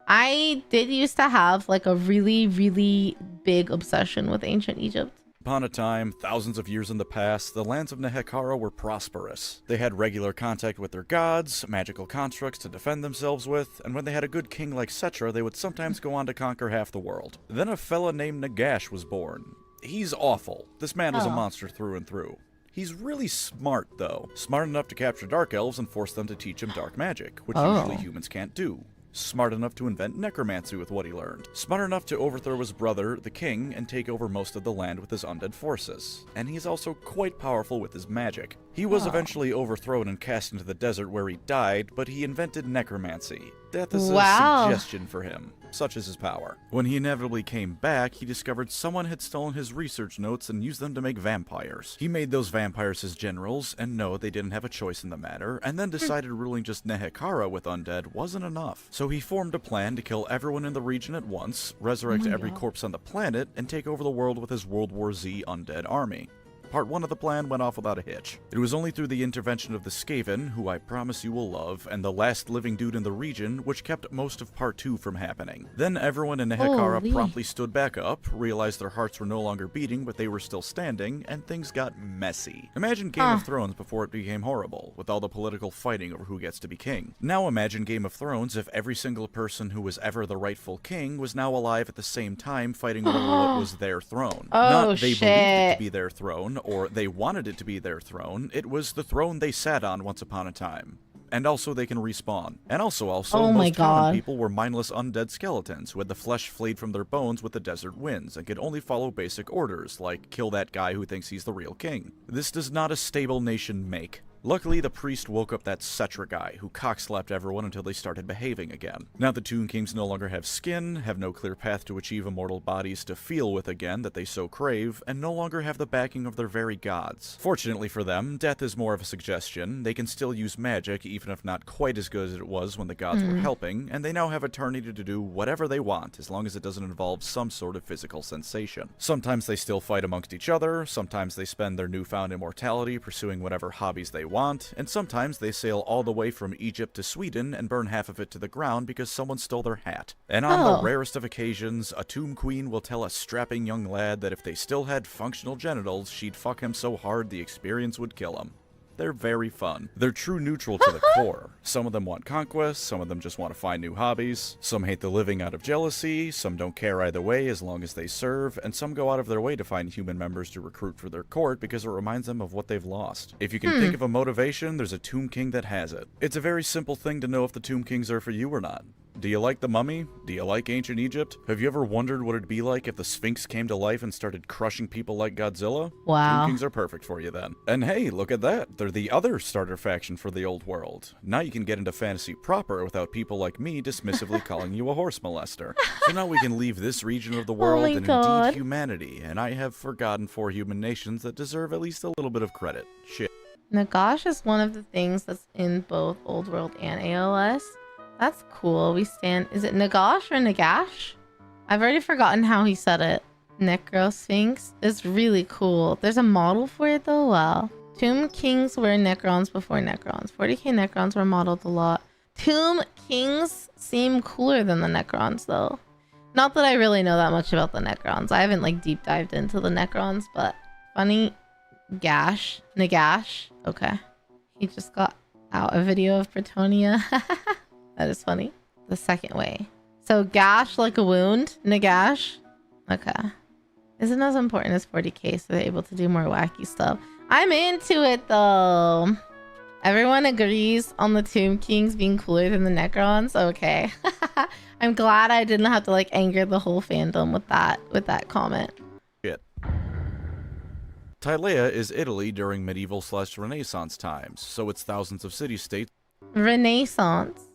I did used to have like a really, really big obsession with ancient Egypt. Upon a time, thousands of years in the past, the lands of Nehekara were prosperous. They had regular contact with their gods, magical constructs to defend themselves with, and when they had a good king like Setra, they would sometimes go on to conquer half the world. Then a fella named Nagash was born. He's awful. This man was a monster through and through. He's really smart, though. Smart enough to capture dark elves and force them to teach him dark magic, which usually humans can't do. Smart enough to invent necromancy with what he learned. Smart enough to overthrow his brother, the king, and take over most of the land with his undead forces. And he's also quite powerful with his magic. He was eventually overthrown and cast into the desert where he died, but he invented necromancy. Death is a suggestion for him. Such is his power. When he inevitably came back, he discovered someone had stolen his research notes and used them to make vampires. He made those vampires his generals, and no, they didn't have a choice in the matter, and then decided ruling just Nehekara with undead wasn't enough. So he formed a plan to kill everyone in the region at once, resurrect every corpse on the planet, and take over the world with his World War Z undead army. Part 1 of the plan went off without a hitch. It was only through the intervention of the Skaven, who I promise you will love, and the last living dude in the region, which kept most of Part 2 from happening. Then everyone in Nehekara promptly stood back up, realized their hearts were no longer beating, but they were still standing, and things got messy. Imagine Game of Thrones before it became horrible, with all the political fighting over who gets to be king. Now imagine Game of Thrones if every single person who was ever the rightful king was now alive at the same time fighting over what was their throne. Not they believed it to be their throne, or they wanted it to be their throne. It was the throne they sat on once upon a time. And also they can respawn. And also, most common people were mindless undead skeletons who had the flesh flayed from their bones with the desert winds and could only follow basic orders, like kill that guy who thinks he's the real king. This does not a stable nation make. Luckily, the priest woke up that Setra guy, who cockslapped everyone until they started behaving again. Now the Tomb Kings no longer have skin, have no clear path to achieve immortal bodies to feel with again that they so crave, and no longer have the backing of their very gods. Fortunately for them, death is more of a suggestion. They can still use magic, even if not quite as good as it was when the gods were helping, and they now have eternity to do whatever they want, as long as it doesn't involve some sort of physical sensation. Sometimes they still fight amongst each other, sometimes they spend their newfound immortality pursuing whatever hobbies they want, and sometimes they sail all the way from Egypt to Sweden and burn half of it to the ground because someone stole their hat. And on the rarest of occasions, a tomb queen will tell a strapping young lad that if they still had functional genitals, she'd fuck him so hard the experience would kill him. They're very fun. They're true neutral to the core. Some of them want conquest, some of them just want to find new hobbies, some hate the living out of jealousy, some don't care either way as long as they serve, and some go out of their way to find human members to recruit for their court because it reminds them of what they've lost. If you can think of a motivation, there's a Tomb King that has it. It's a very simple thing to know if the Tomb Kings are for you or not. Do you like the Mummy? Do you like ancient Egypt? Have you ever wondered what it'd be like if the Sphinx came to life and started crushing people like Godzilla? Wow. Tomb Kings are perfect for you then. And hey, look at that. They're the other starter faction for the old world. Now you can get into fantasy proper without people like me dismissively calling you a horse molester. So now we can leave this region of the world and indeed humanity, and I have forgotten 4 human nations that deserve at least a little bit of credit. Shit. Nagash is one of the things that's in both Old World and AOS. That's cool. We stand... Is it Nagash or Nagash? I've already forgotten how he said it. Necro Sphinx is really cool. There's a model for it though. Wow. Tomb Kings were Necrons before Necrons. 40k Necrons were modeled a lot. Tomb Kings seem cooler than the Necrons though. Not that I really know that much about the Necrons. I haven't like deep dived into the Necrons, but funny. Nagash. Okay. He just got out a video of Brettonia. That is funny. The second way. So gash like a wound. Nagash. Okay. Isn't as important as 40k, so they're able to do more wacky stuff. I'm into it though. Everyone agrees on the Tomb Kings being cooler than the Necrons. Okay. I'm glad I didn't have to like anger the whole fandom with that comment. Shit. Tylea is Italy during medieval/Renaissance times, so it's thousands of city-states. Renaissance.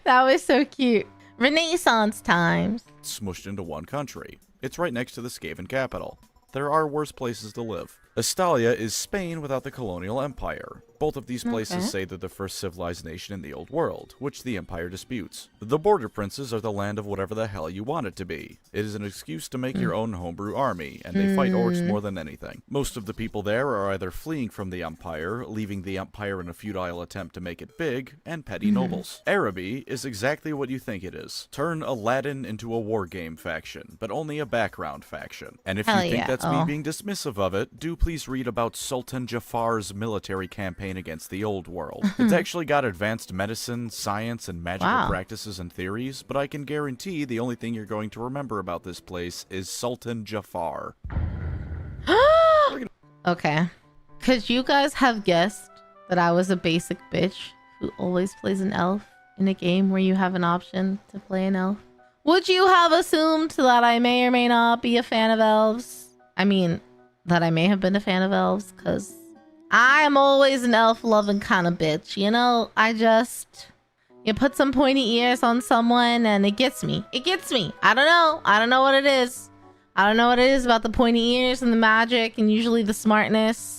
That was so cute. Renaissance times. Smushed into one country. It's right next to the Skaven capital. There are worse places to live. Estalia is Spain without the colonial empire. Both of these places say they're the first civilized nation in the old world, which the empire disputes. The border princes are the land of whatever the hell you want it to be. It is an excuse to make your own homebrew army, and they fight orcs more than anything. Most of the people there are either fleeing from the empire, leaving the empire in a futile attempt to make it big, and petty nobles. Araby is exactly what you think it is. Turn Aladdin into a war game faction, but only a background faction. And if you think that's me being dismissive of it, do please read about Sultan Jafar's military campaign against the old world. It's actually got advanced medicine, science, and magical practices and theories, but I can guarantee the only thing you're going to remember about this place is Sultan Jafar. Okay. Could you guys have guessed that I was a basic bitch who always plays an elf in a game where you have an option to play an elf? Would you have assumed that I may or may not be a fan of elves? I mean, that I may have been a fan of elves, because I am always an elf-loving kind of bitch, you know? You put some pointy ears on someone and it gets me. It gets me. I don't know what it is. I don't know what it is about the pointy ears and the magic and usually the smartness.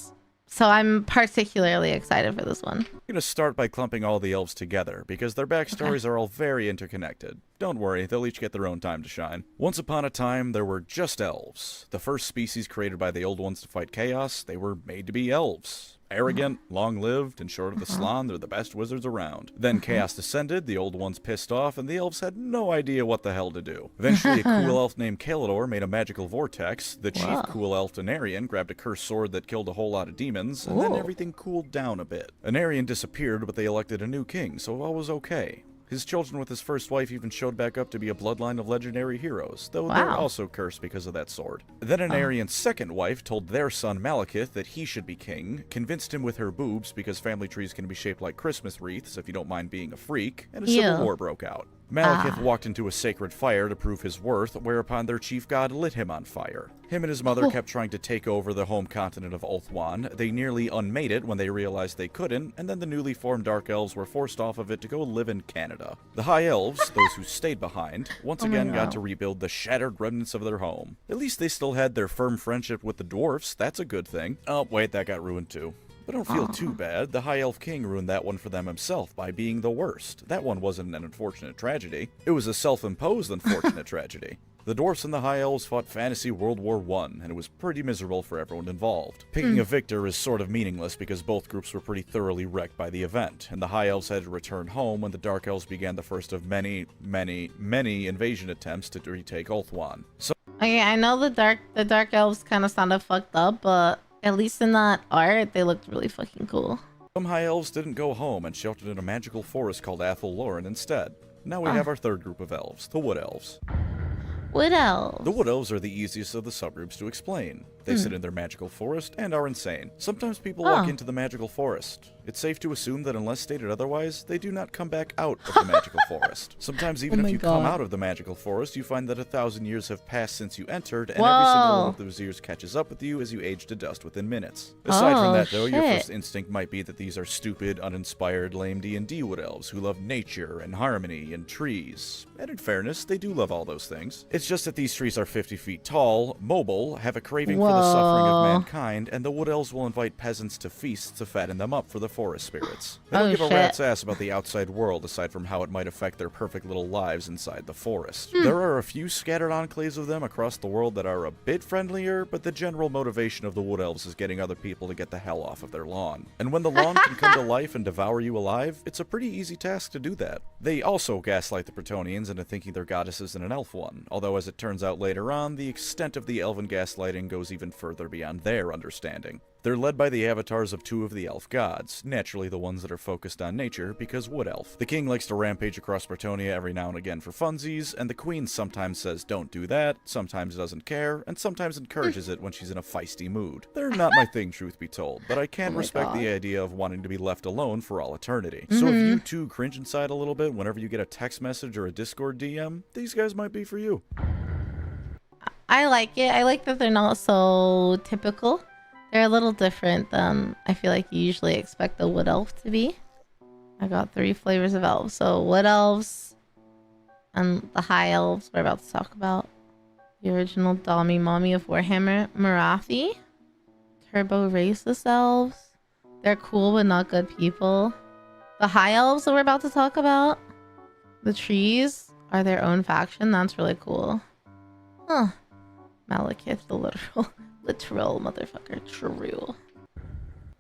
So I'm particularly excited for this one. I'm going to start by clumping all the elves together, because their backstories are all very interconnected. Don't worry, they'll each get their own time to shine. Once upon a time, there were just elves. The first species created by the old ones to fight chaos, they were made to be elves. Arrogant, long-lived, and short of the slan, they're the best wizards around. Then chaos descended, the old ones pissed off, and the elves had no idea what the hell to do. Eventually, a cool elf named Kalidor made a magical vortex, the chief cool elf Anarion grabbed a cursed sword that killed a whole lot of demons, and then everything cooled down a bit. Anarion disappeared, but they elected a new king, so all was okay. His children with his first wife even showed back up to be a bloodline of legendary heroes, though they're also cursed because of that sword. Then Anarion's second wife told their son Malekith that he should be king, convinced him with her boobs because family trees can be shaped like Christmas wreaths if you don't mind being a freak, and a civil war broke out. Malekith walked into a sacred fire to prove his worth, whereupon their chief god lit him on fire. Him and his mother kept trying to take over the home continent of Ulthuan. They nearly unmade it when they realized they couldn't, and then the newly formed Dark Elves were forced off of it to go live in Canada. The High Elves, those who stayed behind, once again got to rebuild the shattered remnants of their home. At least they still had their firm friendship with the dwarfs, that's a good thing. Oh, wait, that got ruined too. But don't feel too bad, the High Elf King ruined that one for them himself by being the worst. That one wasn't an unfortunate tragedy. It was a self-imposed unfortunate tragedy. The dwarfs and the High Elves fought fantasy World War I, and it was pretty miserable for everyone involved. Picking a victor is sort of meaningless because both groups were pretty thoroughly wrecked by the event, and the High Elves had to return home when the Dark Elves began the first of many invasion attempts to retake Ulthuan. So okay, I know the Dark Elves kind of sounded fucked up, but at least in that art, they looked really fucking cool. some High Elves didn't go home and sheltered in a magical forest called Athel Loren instead. Now we have our third group of elves, the Wood Elves. Wood Elves. The Wood Elves are the easiest of the subgroups to explain. They sit in their magical forest and are insane. Sometimes people walk into the magical forest. It's safe to assume that unless stated otherwise, they do not come back out of the magical forest. Sometimes even if you come out of the magical forest, you find that 1,000 years have passed since you entered, and every single one of those years catches up with you as you age to dust within minutes. Aside from that, though, your first instinct might be that these are stupid, uninspired, lame D&D Wood Elves who love nature and harmony and trees. And in fairness, they do love all those things. It's just that these trees are 50 feet tall, mobile, have a craving for the suffering of mankind, and the Wood Elves will invite peasants to feasts to fatten them up for the forest spirits. They don't give a rat's ass about the outside world aside from how it might affect their perfect little lives inside the forest. There are a few scattered enclaves of them across the world that are a bit friendlier, but the general motivation of the Wood Elves is getting other people to get the hell off of their lawn. And when the lawn can come to life and devour you alive, it's a pretty easy task to do that. They also gaslight the Brettonians into thinking their goddess isn't an elf one, although as it turns out later on, the extent of the elven gaslighting goes even further beyond their understanding. They're led by the avatars of 2 of the elf gods, naturally the ones that are focused on nature because wood elf. The king likes to rampage across Brettonia every now and again for funsies, and the queen sometimes says don't do that, sometimes doesn't care, and sometimes encourages it when she's in a feisty mood. They're not my thing, truth be told, but I can't respect the idea of wanting to be left alone for all eternity. So if you too cringe inside a little bit whenever you get a text message or a Discord DM, these guys might be for you. I like it. I like that they're not so typical. They're a little different than I feel like you usually expect the wood elf to be. I got 3 flavors of elves. So wood elves and the high elves we're about to talk about. The original Dami Mommy of Warhammer Marathi. Turbo racist elves. They're cool but not good people. The high elves that we're about to talk about. The trees are their own faction. That's really cool. Huh. Malekith, the literal motherfucker. True.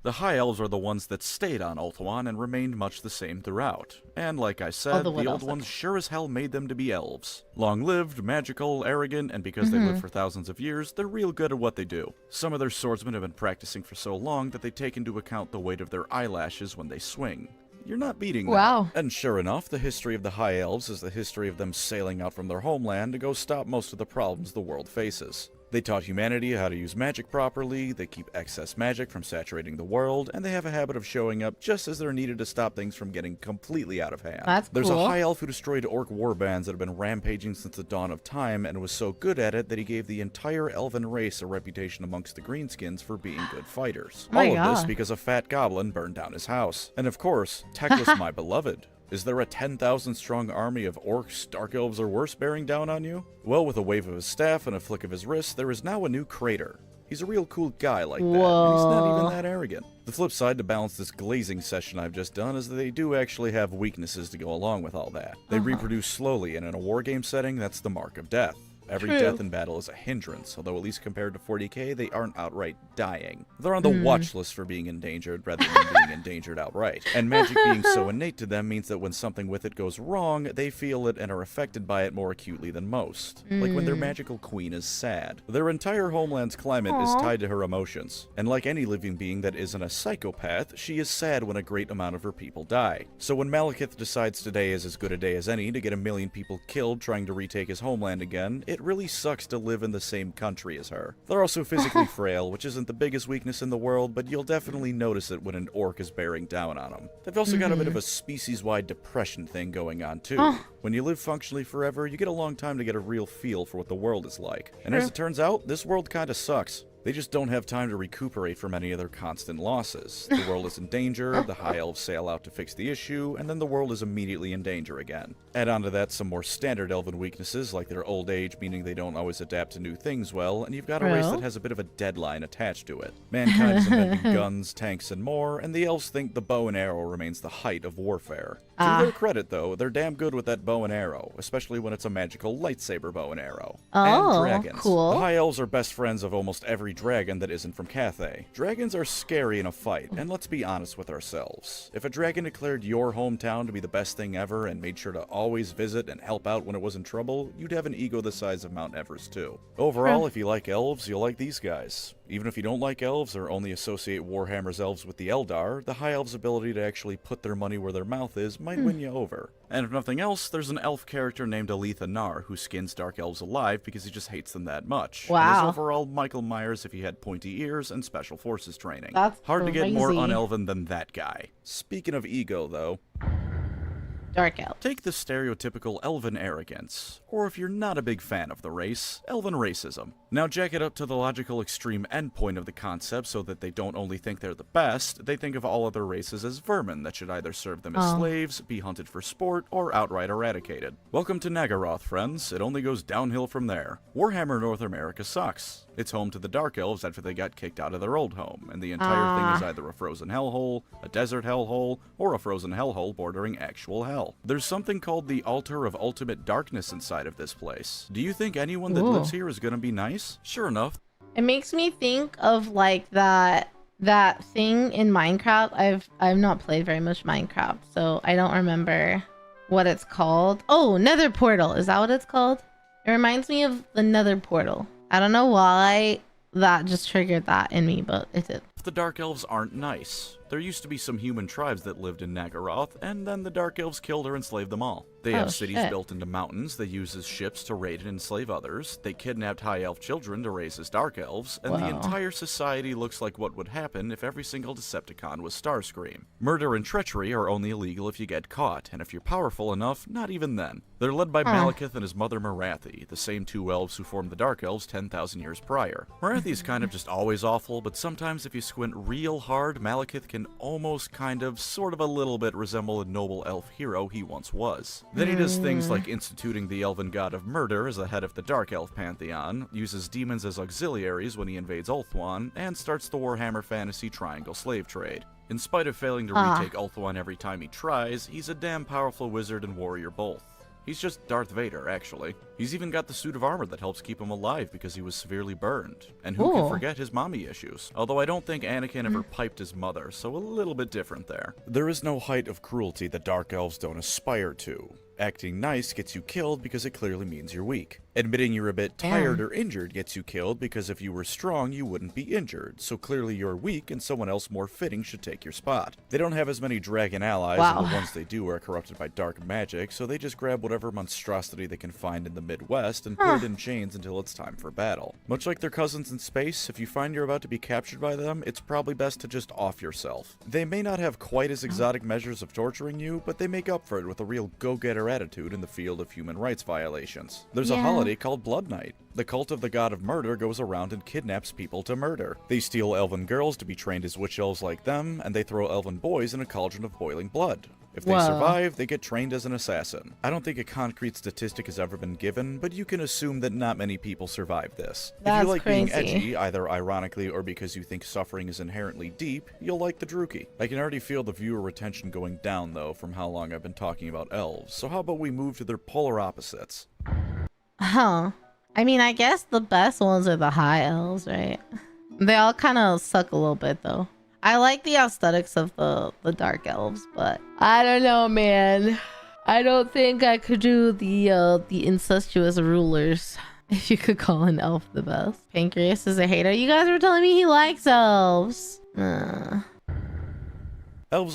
The High Elves are the ones that stayed on Ulthuan and remained much the same throughout. And like I said, the old ones sure as hell made them to be elves. Long-lived, magical, arrogant, and because they live for thousands of years, they're real good at what they do. Some of their swordsmen have been practicing for so long that they take into account the weight of their eyelashes when they swing. You're not beating them. Wow. And sure enough, the history of the High Elves is the history of them sailing out from their homeland to go stop most of the problems the world faces. They taught humanity how to use magic properly, they keep excess magic from saturating the world, and they have a habit of showing up just as they're needed to stop things from getting completely out of hand. That's cool. There's a High Elf who destroyed orc warbands that have been rampaging since the dawn of time and was so good at it that he gave the entire elven race a reputation amongst the greenskins for being good fighters. All of this because a fat goblin burned down his house. And of course, Teclis, my beloved. Is there a 10,000 strong army of orcs, dark elves, or worse bearing down on you? Well, with a wave of his staff and a flick of his wrist, there is now a new crater. He's a real cool guy like that, and he's not even that arrogant. The flip side to balance this glazing session I've just done is that they do actually have weaknesses to go along with all that. They reproduce slowly, and in a wargame setting, that's the mark of death. Every death in battle is a hindrance, although at least compared to 40k, they aren't outright dying. They're on the watch list for being endangered rather than being endangered outright. And magic being so innate to them means that when something with it goes wrong, they feel it and are affected by it more acutely than most. Like when their magical queen is sad. Their entire homeland's climate is tied to her emotions. And like any living being that isn't a psychopath, she is sad when a great amount of her people die. So when Malekith decides today is as good a day as any to get 1 million people killed trying to retake his homeland again, it really sucks to live in the same country as her. They're also physically frail, which isn't the biggest weakness in the world, but you'll definitely notice it when an orc is bearing down on them. They've also got a bit of a species-wide depression thing going on too. When you live functionally forever, you get a long time to get a real feel for what the world is like. And as it turns out, this world kinda sucks. They just don't have time to recuperate from any of their constant losses. The world is in danger, the High Elves sail out to fix the issue, and then the world is immediately in danger again. Add on to that some more standard elven weaknesses, like their old age, meaning they don't always adapt to new things well, and you've got a race that has a bit of a deadline attached to it. Mankind is inventing guns, tanks, and more, and the elves think the bow and arrow remains the height of warfare. To their credit, though, they're damn good with that bow and arrow, especially when it's a magical lightsaber bow and arrow. And dragons. Cool. The High Elves are best friends of almost every dragon that isn't from Cathan. Dragons are scary in a fight, and let's be honest with ourselves. If a dragon declared your hometown to be the best thing ever and made sure to always visit and help out when it was in trouble, you'd have an ego the size of Mount Everest too. Overall, if you like elves, you'll like these guys. Even if you don't like elves or only associate Warhammer's elves with the Eldar, the High Elves' ability to actually put their money where their mouth is might win you over. And if nothing else, there's an elf character named Aletha Nar who skins dark elves alive because he just hates them that much. Wow. And is overall Michael Myers if he had pointy ears and special forces training. That's hard to get more crazy. unelven than that guy. Speaking of ego, though, Dark elf. take the stereotypical elven arrogance, or if you're not a big fan of the race, elven racism. Now jack it up to the logical extreme endpoint of the concept so that they don't only think they're the best, they think of all other races as vermin that should either serve them as slaves, be hunted for sport, or outright eradicated. Welcome to Nagaroth, friends. It only goes downhill from there. Warhammer North America sucks. It's home to the Dark Elves after they got kicked out of their old home, and the entire thing is either a frozen hellhole, a desert hellhole, or a frozen hellhole bordering actual hell. There's something called the Altar of Ultimate Darkness inside of this place. Do you think anyone that lives here is gonna be nice? Sure enough. It makes me think of like that thing in Minecraft. I've not played very much Minecraft, so I don't remember what it's called. Oh, Nether Portal. Is that what it's called? It reminds me of the Nether Portal. I don't know why that just triggered that in me, but it did. The Dark Elves aren't nice. There used to be some human tribes that lived in Nagaroth, and then the Dark Elves killed or enslaved them all. They have cities built into mountains they use as ships to raid and enslave others. They kidnapped High Elf children to raise as Dark Elves, and the entire society looks like what would happen if every single Decepticon was Starscream. Murder and treachery are only illegal if you get caught, and if you're powerful enough, not even then. They're led by Malekith and his mother Marathi, the same two elves who formed the Dark Elves 10,000 years prior. Marathi's kind of just always awful, but sometimes if you squint real hard, Malekith can almost sort of a little bit resemble a noble elf hero he once was. Then he does things like instituting the elven god of murder as the head of the Dark Elf pantheon, uses demons as auxiliaries when he invades Ulthuan, and starts the Warhammer Fantasy Triangle slave trade. In spite of failing to retake Ulthuan every time he tries, he's a damn powerful wizard and warrior both. He's just Darth Vader, actually. He's even got the suit of armor that helps keep him alive because he was severely burned. And who can forget his mommy issues? Although I don't think Anakin ever piped his mother, so a little bit different there. There is no height of cruelty that Dark Elves don't aspire to. Acting nice gets you killed because it clearly means you're weak. Admitting you're a bit tired or injured gets you killed because if you were strong, you wouldn't be injured. So clearly you're weak and someone else more fitting should take your spot. They don't have as many dragon allies, and the ones they do are corrupted by dark magic, so they just grab whatever monstrosity they can find in the Midwest and put it in chains until it's time for battle. Much like their cousins in space, if you find you're about to be captured by them, it's probably best to just off yourself. They may not have quite as exotic measures of torturing you, but they make up for it with a real go-getter attitude in the field of human rights violations. There's a holiday called Blood Night. The cult of the god of murder goes around and kidnaps people to murder. They steal elven girls to be trained as witch elves like them, and they throw elven boys in a cauldron of boiling blood. If they survive, they get trained as an assassin. I don't think a concrete statistic has ever been given, but you can assume that not many people survive this. If you like being edgy, either ironically or because you think suffering is inherently deep, you'll like the Druchii. I can already feel the viewer retention going down, though, from how long I've been talking about elves, so how about we move to their polar opposites? I mean, I guess the best ones are the High Elves, right? They all kind of suck a little bit, though. I like the aesthetics of the Dark Elves, but I don't know, man. I don't think I could do the incestuous rulers, if you could call an elf the best. Pancreas is a hater. You guys were telling me he likes elves. Elves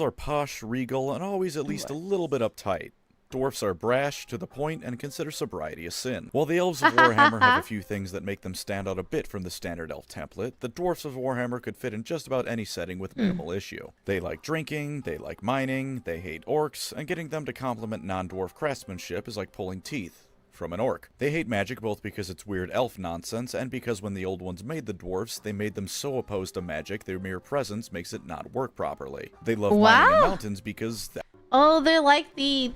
are posh, regal, and always at least a little bit uptight. Dwarfs are brash, to the point, and consider sobriety a sin. While the Elves of Warhammer have a few things that make them stand out a bit from the standard elf template, the Dwarfs of Warhammer could fit in just about any setting with minimal issue. They like drinking, they like mining, they hate orcs, and getting them to compliment non-dwarf craftsmanship is like pulling teeth from an orc. They hate magic both because it's weird elf nonsense and because when the old ones made the dwarves, they made them so opposed to magic their mere presence makes it not work properly. They love mining in mountains because... Oh, they're like they're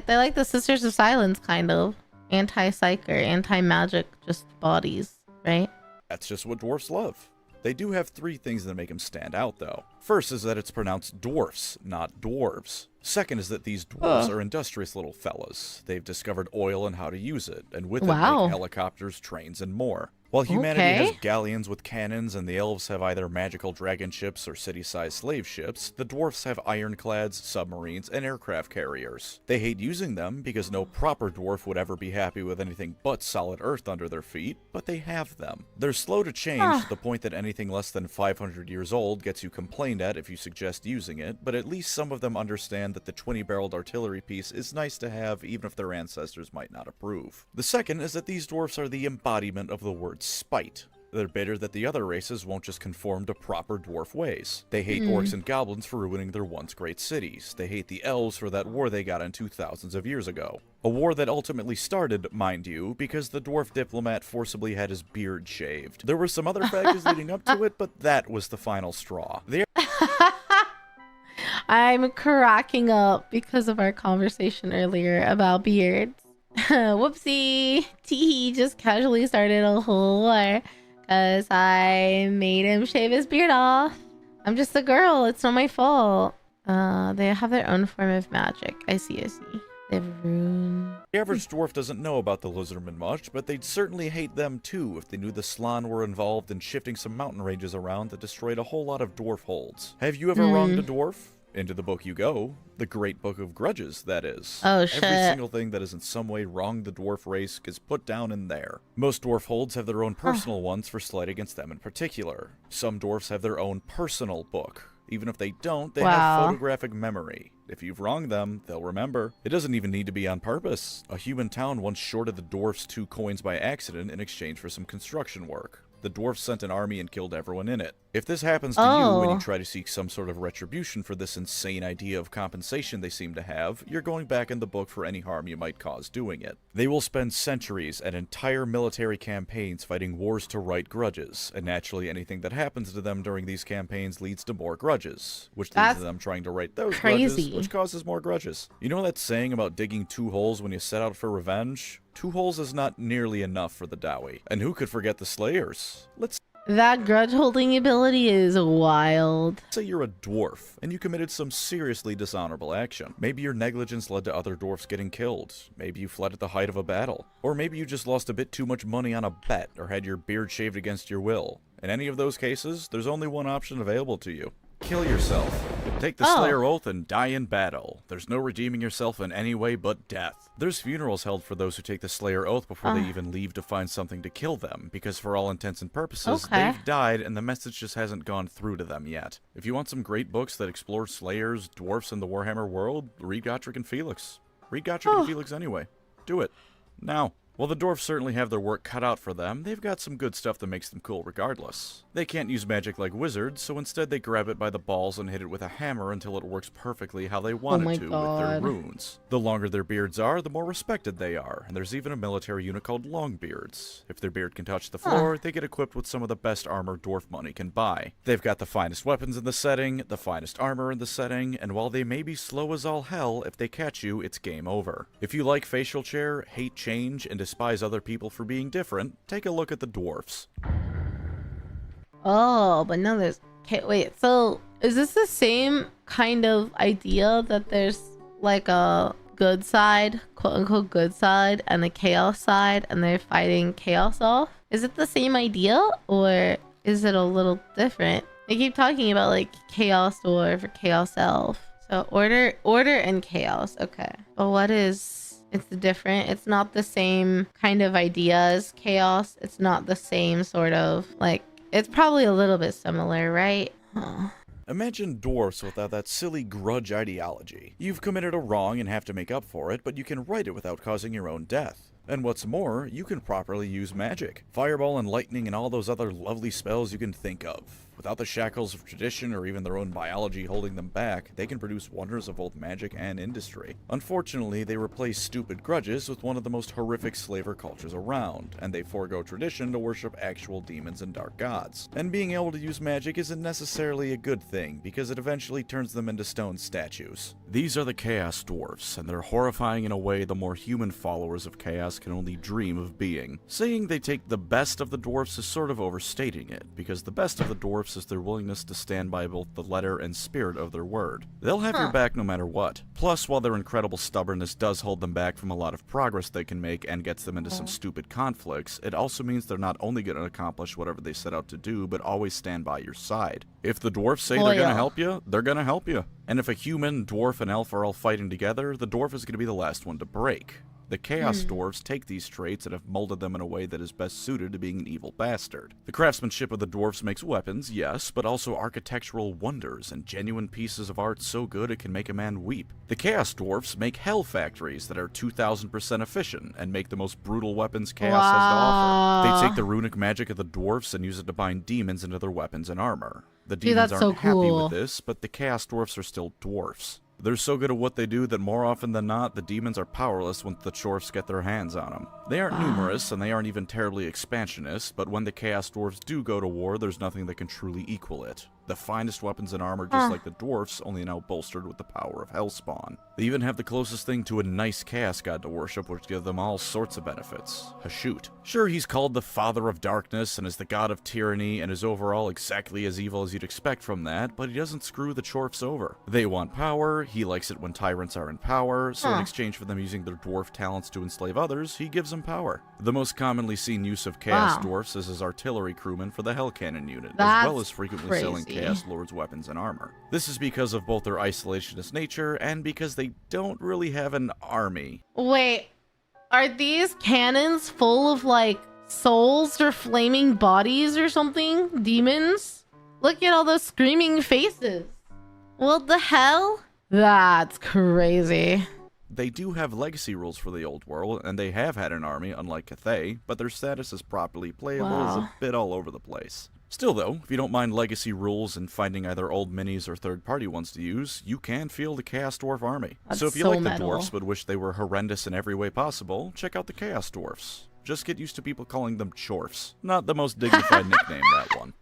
like the Sisters of Silence, kind of. Anti-psych or anti-magic, just bodies, right? That's just what dwarfs love. They do have three things that make them stand out, though. First is that it's pronounced dwarfs, not dwarves. Second is that these dwarves are industrious little fellas. They've discovered oil and how to use it, and with it make helicopters, trains, and more. While humanity has galleons with cannons and the elves have either magical dragon ships or city-sized slave ships, the dwarfs have ironclads, submarines, and aircraft carriers. They hate using them because no proper dwarf would ever be happy with anything but solid earth under their feet, but they have them. They're slow to change to the point that anything less than 500 years old gets you complained at if you suggest using it, but at least some of them understand that the 20-barreled artillery piece is nice to have even if their ancestors might not approve. The second is that these dwarfs are the embodiment of the word spite. They're bitter that the other races won't just conform to proper dwarf ways. They hate orcs and goblins for ruining their once great cities. They hate the elves for that war they got into thousands of years ago. A war that ultimately started, mind you, because the dwarf diplomat forcibly had his beard shaved. There were some other factors leading up to it, but that was the final straw. I'm cracking up because of our conversation earlier about beards. Whoopsie. Teehee just casually started a whole war because I made him shave his beard off. I'm just a girl. It's not my fault. They have their own form of magic. I see. They have rune. The average dwarf doesn't know about the lizardmen much, but they'd certainly hate them too if they knew the Slann were involved in shifting some mountain ranges around that destroyed a whole lot of dwarf holds. Have you ever wronged a dwarf? Into the book you go, the Great Book of Grudges, that is. Oh, shit. Every single thing that is in some way wronged the dwarf race is put down in there. Most dwarf holds have their own personal ones for slight against them in particular. Some dwarfs have their own personal book. Even if they don't, they have photographic memory. If you've wronged them, they'll remember. It doesn't even need to be on purpose. A human town once shorted the dwarfs 2 coins by accident in exchange for some construction work. The dwarfs sent an army and killed everyone in it. If this happens to you and you try to seek some sort of retribution for this insane idea of compensation they seem to have, you're going back in the book for any harm you might cause doing it. They will spend centuries and entire military campaigns fighting wars to right grudges, and naturally anything that happens to them during these campaigns leads to more grudges, which leads to them trying to right those grudges, which causes more grudges. You know that saying about digging 2 holes when you set out for revenge? 2 holes is not nearly enough for the Dowie. And who could forget the Slayers? That grudge holding ability is wild. Say you're a dwarf, and you committed some seriously dishonorable action. Maybe your negligence led to other dwarfs getting killed. Maybe you fled at the height of a battle. Or maybe you just lost a bit too much money on a bet, or had your beard shaved against your will. In any of those cases, there's only one option available to you. Kill yourself. Take the Slayer Oath and die in battle. There's no redeeming yourself in any way but death. There's funerals held for those who take the Slayer Oath before they even leave to find something to kill them, because for all intents and purposes, they've died and the message just hasn't gone through to them yet. If you want some great books that explore Slayers, dwarfs, and the Warhammer world, read Gotrek and Felix. Read Gotrek and Felix anyway. Do it. Now. While the dwarfs certainly have their work cut out for them, they've got some good stuff that makes them cool regardless. They can't use magic like wizards, so instead they grab it by the balls and hit it with a hammer until it works perfectly how they want it to with their runes. The longer their beards are, the more respected they are, and there's even a military unit called Longbeards. If their beard can touch the floor, they get equipped with some of the best armor dwarf money can buy. They've got the finest weapons in the setting, the finest armor in the setting, and while they may be slow as all hell, if they catch you, it's game over. If you like facial chair, hate change, and despise other people for being different, take a look at the dwarfs. Oh, but now there's... Okay, wait, so is this the same kind of idea that there's like a good side, quote-unquote good side, and a chaos side, and they're fighting chaos off? Is it the same idea, or is it a little different? They keep talking about like chaos dwarf or chaos elf. So order and chaos, okay. But what is... It's different. It's not the same kind of idea as chaos. It's not the same sort of, like, it's probably a little bit similar, right? Imagine dwarfs without that silly grudge ideology. You've committed a wrong and have to make up for it, but you can right it without causing your own death. And what's more, you can properly use magic. Fireball and lightning and all those other lovely spells you can think of. Without the shackles of tradition or even their own biology holding them back, they can produce wonders of both magic and industry. Unfortunately, they replace stupid grudges with one of the most horrific slaver cultures around, and they forego tradition to worship actual demons and dark gods. And being able to use magic isn't necessarily a good thing, because it eventually turns them into stone statues. These are the Chaos Dwarfs, and they're horrifying in a way the more human followers of Chaos can only dream of being. Saying they take the best of the dwarfs is sort of overstating it, because the best of the dwarfs is their willingness to stand by both the letter and spirit of their word. They'll have your back no matter what. Plus, while their incredible stubbornness does hold them back from a lot of progress they can make and gets them into some stupid conflicts, it also means they're not only going to accomplish whatever they set out to do, but always stand by your side. If the dwarfs say they're going to help you, they're going to help you. And if a human, dwarf, and elf are all fighting together, the dwarf is going to be the last one to break. The Chaos Dwarves take these traits and have molded them in a way that is best suited to being an evil bastard. The craftsmanship of the dwarves makes weapons, yes, but also architectural wonders and genuine pieces of art so good it can make a man weep. The Chaos Dwarves make hell factories that are 2000% efficient and make the most brutal weapons Chaos has to offer. They take the runic magic of the dwarves and use it to bind demons into their weapons and armor. The demons aren't happy with this, but the Chaos Dwarfs are still dwarfs. They're so good at what they do that more often than not, the demons are powerless once the dwarfs get their hands on them. They aren't numerous, and they aren't even terribly expansionist, but when the Chaos Dwarfs do go to war, there's nothing that can truly equal it. The finest weapons and armor, just like the dwarfs, only now bolstered with the power of Hellspawn. They even have the closest thing to a nice chaos god to worship, which gives them all sorts of benefits. Hashut. Sure, he's called the Father of Darkness and is the god of tyranny and is overall exactly as evil as you'd expect from that, but he doesn't screw the dwarfs over. They want power, he likes it when tyrants are in power, so in exchange for them using their dwarf talents to enslave others, he gives them power. The most commonly seen use of Chaos Dwarfs is as artillery crewmen for the Hell Cannon unit, as well as frequently selling the Chaos Lord's weapons and armor. This is because of both their isolationist nature and because they don't really have an army. Wait, are these cannons full of like souls or flaming bodies or something? Demons? Look at all those screaming faces. What the hell? That's crazy. They do have legacy rules for the old world, and they have had an army, unlike Cathay, but their status as properly playable is a bit all over the place. Still though, if you don't mind legacy rules and finding either old minis or third-party ones to use, you can field a Chaos Dwarf army. So if you like the dwarfs but wish they were horrendous in every way possible, check out the Chaos Dwarfs. Just get used to people calling them chorfs. Not the most dignified nickname, that one.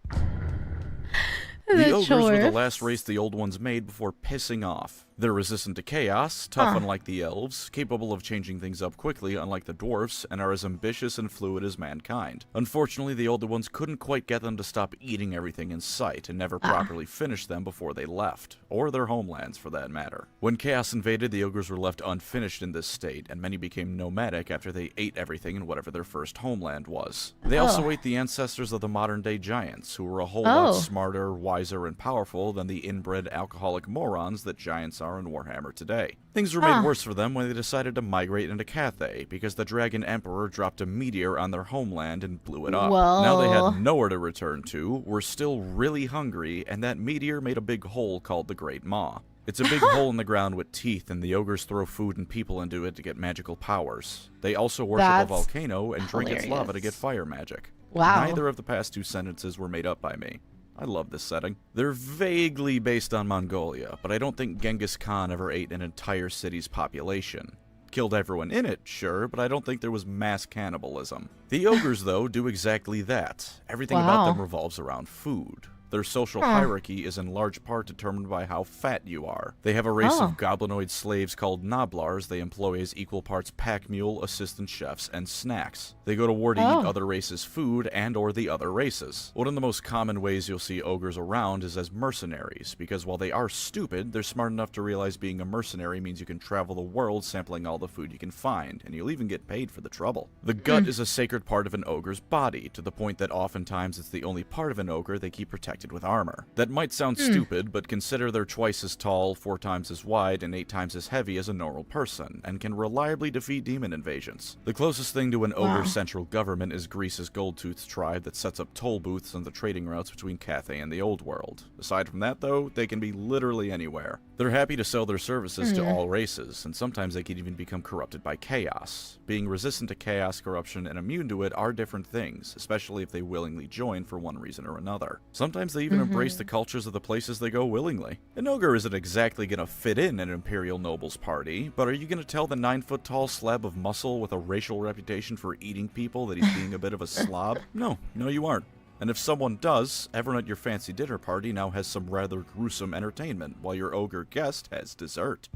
The ogres were the last race the old ones made before pissing off. They're resistant to chaos, tough unlike the elves, capable of changing things up quickly unlike the dwarfs, and are as ambitious and fluid as mankind. Unfortunately, the older ones couldn't quite get them to stop eating everything in sight, and never properly finished them before they left, or their homelands for that matter. When chaos invaded, the ogres were left unfinished in this state, and many became nomadic after they ate everything in whatever their first homeland was. They also ate the ancestors of the modern-day giants, who were a whole lot smarter, wiser, and powerful than the inbred alcoholic morons that giants are in Warhammer today. Things were made worse for them when they decided to migrate into Cathay, because the Dragon Emperor dropped a meteor on their homeland and blew it up. Now they had nowhere to return to, were still really hungry, and that meteor made a big hole called the Great Maw. It's a big hole in the ground with teeth, and the ogres throw food and people into it to get magical powers. They also worship a volcano and drink its lava to get fire magic. Neither of the past two sentences were made up by me. I love this setting. They're vaguely based on Mongolia, but I don't think Genghis Khan ever ate an entire city's population. Killed everyone in it, sure, but I don't think there was mass cannibalism. The ogres, though, do exactly that. Everything about them revolves around food. Their social hierarchy is in large part determined by how fat you are. They have a race of goblinoid slaves called Noblars they employ as equal parts pack mule, assistant chefs, and snacks. They go to war to eat other races' food and or the other races. One of the most common ways you'll see ogres around is as mercenaries, because while they are stupid, they're smart enough to realize being a mercenary means you can travel the world sampling all the food you can find, and you'll even get paid for the trouble. The gut is a sacred part of an ogre's body, to the point that oftentimes it's the only part of an ogre they keep protected with armor. That might sound stupid, but consider they're twice as tall, 4 times as wide, and 8 times as heavy as a normal person, and can reliably defeat demon invasions. The closest thing to an ogre's central government is Greece's Goldtooth tribe that sets up toll booths on the trading routes between Cathay and the Old World. Aside from that, though, they can be literally anywhere. They're happy to sell their services to all races, and sometimes they can even become corrupted by chaos. Being resistant to chaos, corruption, and immune to it are different things, especially if they willingly join for one reason or another. Sometimes they even embrace the cultures of the places they go willingly. An ogre isn't exactly gonna fit in an Imperial Nobles party, but are you gonna tell the 9-foot-tall slab of muscle with a racial reputation for eating people that he's being a bit of a slob? No, you aren't. And if someone does, everyone at your fancy dinner party now has some rather gruesome entertainment, while your ogre guest has dessert.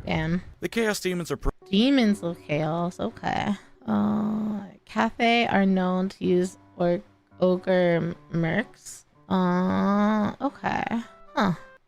Damn. The Chaos Demons are Demons of Chaos, okay. Cathay are known to use ogre mercs. Okay.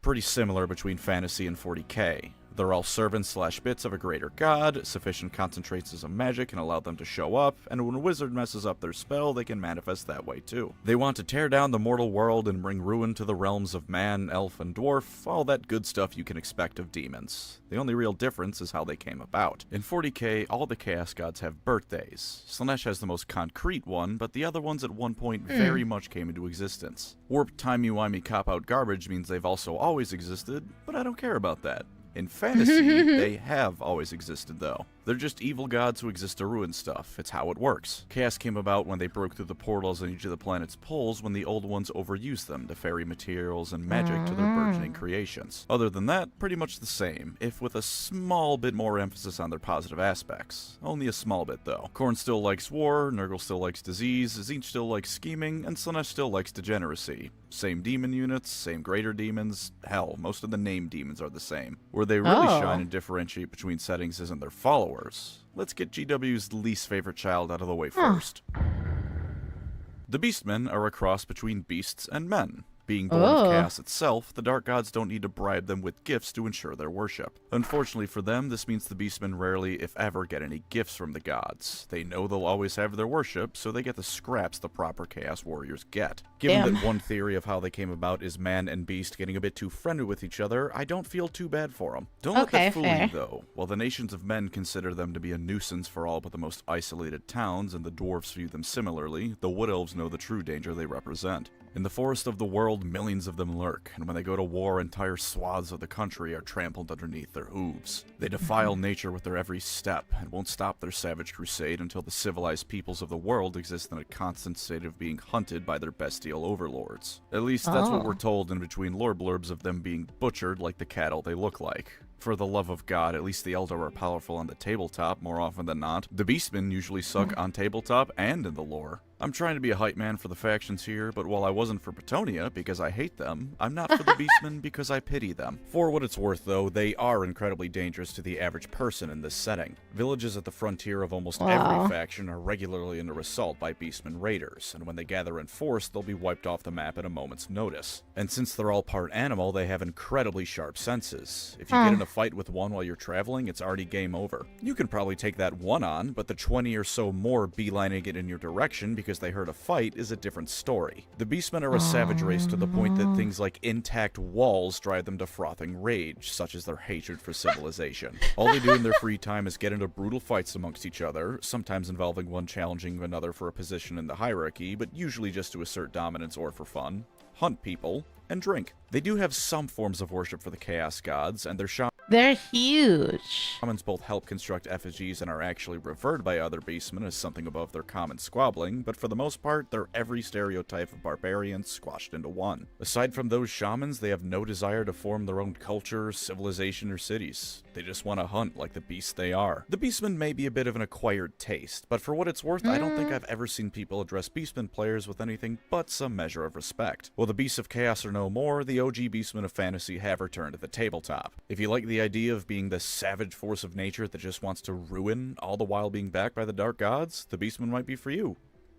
pretty similar between Fantasy and 40k. They're all servants/bits of a greater god, sufficient concentrations of magic can allow them to show up, and when a wizard messes up their spell, they can manifest that way too. They want to tear down the mortal world and bring ruin to the realms of man, elf, and dwarf, all that good stuff you can expect of demons. The only real difference is how they came about. In 40k, all the Chaos Gods have birthdays. Slaanesh has the most concrete one, but the other ones at one point very much came into existence. Warped timey-wimey cop-out garbage means they've also always existed, but I don't care about that. In fantasy, they have always existed, though. They're just evil gods who exist to ruin stuff. It's how it works. Chaos came about when they broke through the portals on each of the planet's poles when the old ones overused them to ferry materials and magic to their burgeoning creations. Other than that, pretty much the same, if with a small bit more emphasis on their positive aspects. Only a small bit, though. Khorne still likes war, Nurgle still likes disease, Tzeentch still likes scheming, and Slaanesh still likes degeneracy. Same demon units, same greater demons, hell, most of the named demons are the same. Where they really shine and differentiate between settings isn't their followers. Let's get GW's least favorite child out of the way first. The Beastmen are a cross between beasts and men. Being born of chaos itself, the Dark Gods don't need to bribe them with gifts to ensure their worship. Unfortunately for them, this means the Beastmen rarely, if ever, get any gifts from the gods. They know they'll always have their worship, so they get the scraps the proper Chaos Warriors get. Given that one theory of how they came about is man and beast getting a bit too friendly with each other, I don't feel too bad for them. Don't let that fool you, though. While the nations of men consider them to be a nuisance for all but the most isolated towns, and the dwarves view them similarly, the Wood Elves know the true danger they represent. In the forest of the world, millions of them lurk, and when they go to war, entire swaths of the country are trampled underneath their hooves. They defile nature with their every step, and won't stop their savage crusade until the civilized peoples of the world exist in a constant state of being hunted by their bestial overlords. At least that's what we're told in between lore blurbs of them being butchered like the cattle they look like. For the love of God, at least the Eldar are powerful on the tabletop more often than not. The Beastmen usually suck on tabletop and in the lore. I'm trying to be a hype man for the factions here, but while I wasn't for Brettonia because I hate them, I'm not for the Beastmen because I pity them. For what it's worth, though, they are incredibly dangerous to the average person in this setting. Villages at the frontier of almost every faction are regularly under assault by Beastmen raiders, and when they gather in force, they'll be wiped off the map at a moment's notice. And since they're all part animal, they have incredibly sharp senses. If you get in a fight with one while you're traveling, it's already game over. You can probably take that one on, but the 20 or so more beelining it in your direction because they heard a fight is a different story. The Beastmen are a savage race to the point that things like intact walls drive them to frothing rage, such as their hatred for civilization. All they do in their free time is get into brutal fights amongst each other, sometimes involving one challenging another for a position in the hierarchy, but usually just to assert dominance or for fun, hunt people, and drink. They do have some forms of worship for the Chaos Gods, and they're huge. Shamans both help construct effigies and are actually revered by other beastmen as something above their common squabbling, but for the most part, they're every stereotype of barbarians squashed into one. Aside from those shamans, they have no desire to form their own culture, civilization, or cities. They just want to hunt like the beasts they are. The beastmen may be a bit of an acquired taste, but for what it's worth, I don't think I've ever seen people address beastmen players with anything but some measure of respect. While the beasts of chaos are no more, the OG beastmen of fantasy have returned to the tabletop. If you like the idea of being the savage force of nature that just wants to ruin, all the while being backed by the dark gods, the beastmen might be for you.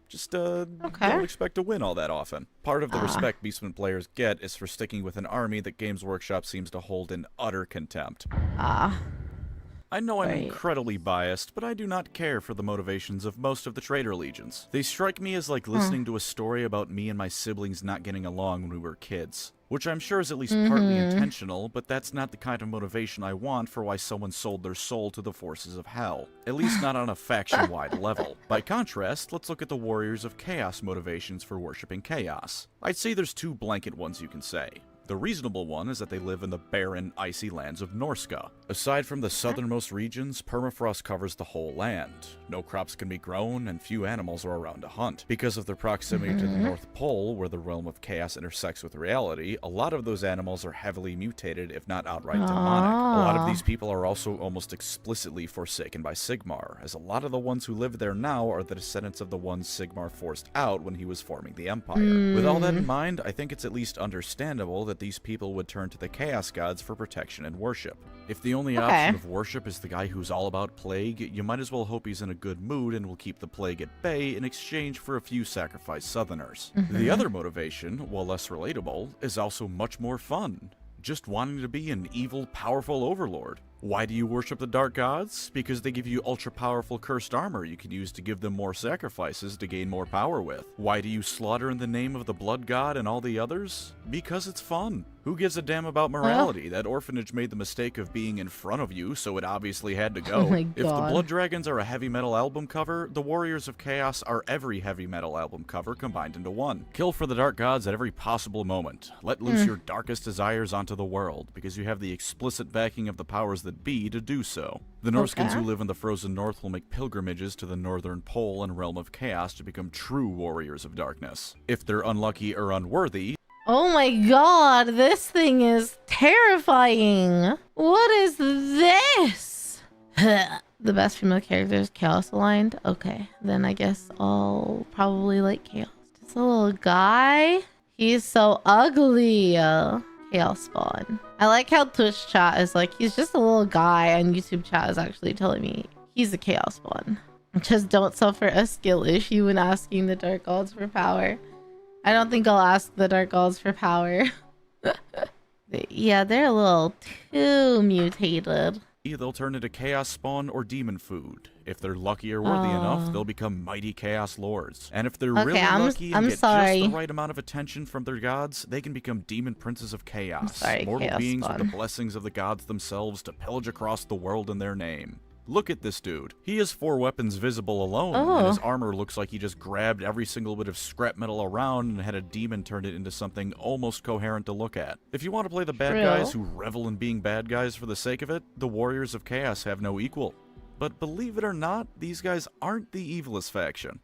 Just don't expect to win all that often. Part of the respect Beastmen players get is for sticking with an army that Games Workshop seems to hold in utter contempt. I know I'm incredibly biased, but I do not care for the motivations of most of the Traitor Legions. They strike me as like listening to a story about me and my siblings not getting along when we were kids. Which I'm sure is at least partly intentional, but that's not the kind of motivation I want for why someone sold their soul to the forces of hell. At least not on a faction-wide level. By contrast, let's look at the Warriors of Chaos motivations for worshipping chaos. I'd say there's two blanket ones you can say. The reasonable one is that they live in the barren, icy lands of Norska. Aside from the southernmost regions, permafrost covers the whole land. No crops can be grown, and few animals are around to hunt. Because of their proximity to the North Pole, where the realm of chaos intersects with reality, a lot of those animals are heavily mutated, if not outright demonic. A lot of these people are also almost explicitly forsaken by Sigmar, as a lot of the ones who live there now are the descendants of the ones Sigmar forced out when he was forming the Empire. With all that in mind, I think it's at least understandable that these people would turn to the Chaos Gods for protection and worship. If the only option of worship is the guy who's all about plague, you might as well hope he's in a good mood and will keep the plague at bay in exchange for a few sacrificed southerners. The other motivation, while less relatable, is also much more fun. Just wanting to be an evil, powerful overlord. Why do you worship the Dark Gods? Because they give you ultra-powerful cursed armor you can use to give them more sacrifices to gain more power with. Why do you slaughter in the name of the Blood God and all the others? Because it's fun. Who gives a damn about morality? That orphanage made the mistake of being in front of you, so it obviously had to go. Oh my If the God. Blood Dragons are a heavy metal album cover, the Warriors of Chaos are every heavy metal album cover combined into one. Kill for the Dark Gods at every possible moment. Let loose your darkest desires onto the world, because you have the explicit backing of the powers that be to do so. The Norskins who live in the frozen north will make pilgrimages to the northern pole and realm of chaos to become true warriors of darkness. If they're unlucky or unworthy, Oh my God, this thing is terrifying. What is this? The best female character is Chaos aligned. Okay, then I guess I'll probably like Chaos. Just a little guy. He's so ugly. Chaos spawn. I like how Twitch chat is like, he's just a little guy, and YouTube chat is actually telling me he's a Chaos spawn. Just don't suffer a skill issue when asking the Dark Gods for power. I don't think I'll ask the Dark Elves for power. Yeah, they're a little too mutated. They'll turn into chaos spawn or demon food. If they're lucky or worthy enough, they'll become mighty chaos lords. And if they're really lucky and get just the right amount of attention from their gods, they can become demon princes of chaos. Mortal chaos beings spawn. with the blessings of the gods themselves to pillage across the world in their name. Look at this dude. He has 4 weapons visible alone, and his armor looks like he just grabbed every single bit of scrap metal around and had a demon turn it into something almost coherent to look at. If you want to play the bad guys who revel in being bad guys for the sake of it, the Warriors of Chaos have no equal. But believe it or not, these guys aren't the evilest faction.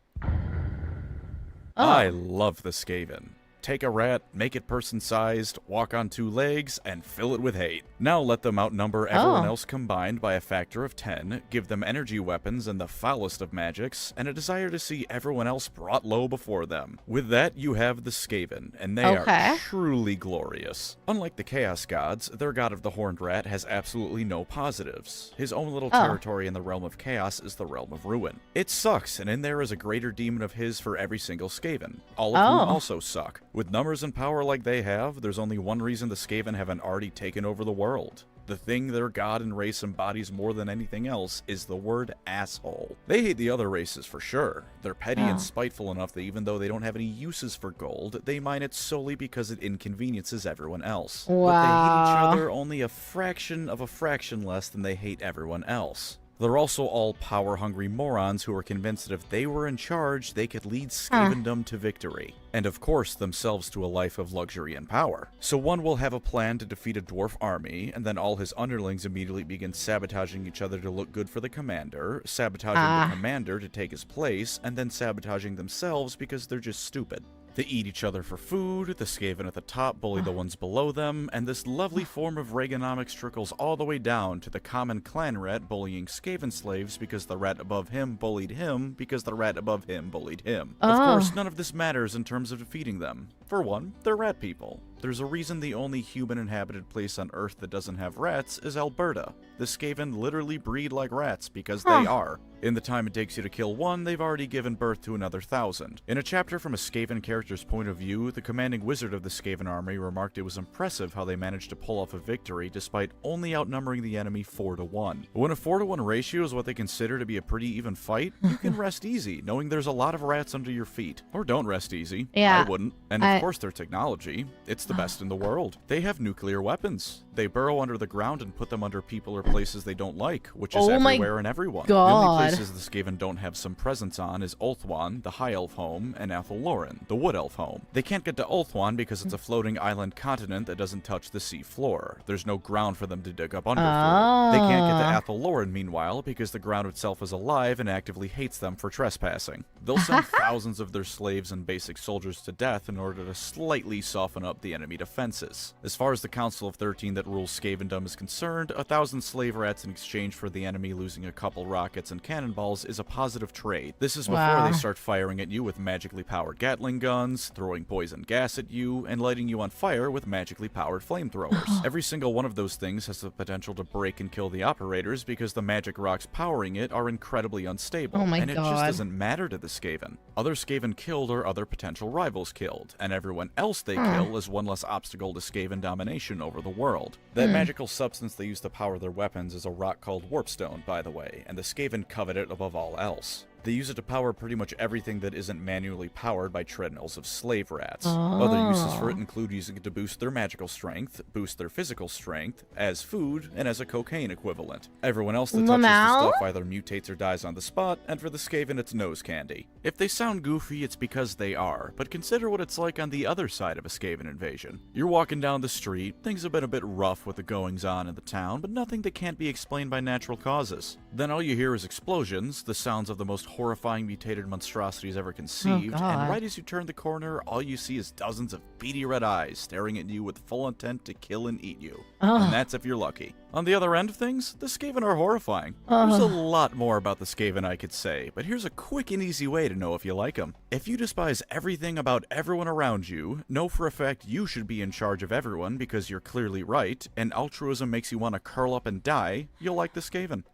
I love the Skaven. Take a rat, make it person-sized, walk on 2 legs, and fill it with hate. Now let them outnumber everyone else combined by a factor of 10, give them energy weapons and the foulest of magics, and a desire to see everyone else brought low before them. With that, you have the Skaven, and they are truly glorious. Unlike the Chaos Gods, their god of the Horned Rat has absolutely no positives. His own little territory in the realm of Chaos is the realm of Ruin. It sucks, and in there is a greater demon of his for every single Skaven, all of whom also suck. With numbers and power like they have, there's only one reason the Skaven haven't already taken over the world. The thing their god and race embodies more than anything else is the word asshole. They hate the other races for sure. They're petty and spiteful enough that even though they don't have any uses for gold, they mine it solely because it inconveniences everyone else. But they hate each other only a fraction of a fraction less than they hate everyone else. They're also all power-hungry morons who are convinced that if they were in charge, they could lead Skavendom to victory. And of course, themselves to a life of luxury and power. So one will have a plan to defeat a dwarf army, and then all his underlings immediately begin sabotaging each other to look good for the commander, sabotaging the commander to take his place, and then sabotaging themselves because they're just stupid. They eat each other for food, the Skaven at the top bully the ones below them, and this lovely form of Reaganomics trickles all the way down to the common clan rat bullying Skaven slaves because the rat above him bullied him because the rat above him bullied him. Of course, none of this matters in terms of defeating them. For one, they're rat people. There's a reason the only human-inhabited place on Earth that doesn't have rats is Alberta. The Skaven literally breed like rats because they are. In the time it takes you to kill one, they've already given birth to another 1,000. In a chapter from a Skaven character's point of view, the commanding wizard of the Skaven army remarked it was impressive how they managed to pull off a victory despite only outnumbering the enemy 4-1. When a 4-to-1 ratio is what they consider to be a pretty even fight, you can rest easy, knowing there's a lot of rats under your feet. Or don't rest easy. I wouldn't. And of course their technology. It's the best in the world. They have nuclear weapons. They burrow under the ground and put them under people or places they don't like, which is everywhere and everyone. The only places the Skaven don't have some presence on is Ulthuan, the High Elf home, and Athelloren, the Wood Elf home. They can't get to Ulthuan because it's a floating island continent that doesn't touch the sea floor. There's no ground for them to dig up under for. They can't get to Athelloren, meanwhile, because the ground itself is alive and actively hates them for trespassing. They'll send thousands of their slaves and basic soldiers to death in order to slightly soften up the enemy defenses. As far as the Council of 13 that rules Skavendom is concerned, 1,000 slave rats in exchange for the enemy losing a couple rockets and cannonballs is a positive trade. This is before they start firing at you with magically powered Gatling guns, throwing poison gas at you, and lighting you on fire with magically powered flamethrowers. Every single one of those things has the potential to break and kill the operators because the magic rocks powering it are incredibly unstable, and it just doesn't matter to the Skaven. Other Skaven killed are other potential rivals killed, and everyone else they kill is one less obstacle to Skaven domination over the world. That magical substance they use to power their weapons is a rock called Warpstone, by the way, and the Skaven covet it above all else. They use it to power pretty much everything that isn't manually powered by treadmills of slave rats. Other uses for it include using it to boost their magical strength, boost their physical strength, as food, and as a cocaine equivalent. Everyone else that touches the stuff either mutates or dies on the spot, and for the Skaven it's nose candy. If they sound goofy, it's because they are, but consider what it's like on the other side of a Skaven invasion. You're walking down the street, things have been a bit rough with the goings-on in the town, but nothing that can't be explained by natural causes. Then all you hear is explosions, the sounds of the most horrifying mutated monstrosities ever conceived, and right as you turn the corner, all you see is dozens of beady red eyes staring at you with full intent to kill and eat you. And that's if you're lucky. On the other end of things, the Skaven are horrifying. There's a lot more about the Skaven I could say, but here's a quick and easy way to know if you like them. If you despise everything about everyone around you, know for a fact you should be in charge of everyone because you're clearly right, and altruism makes you want to curl up and die, you'll like the Skaven.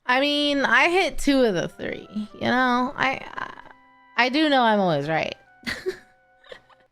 I mean, I hit 2 of the 3. You know, I do know I'm always right.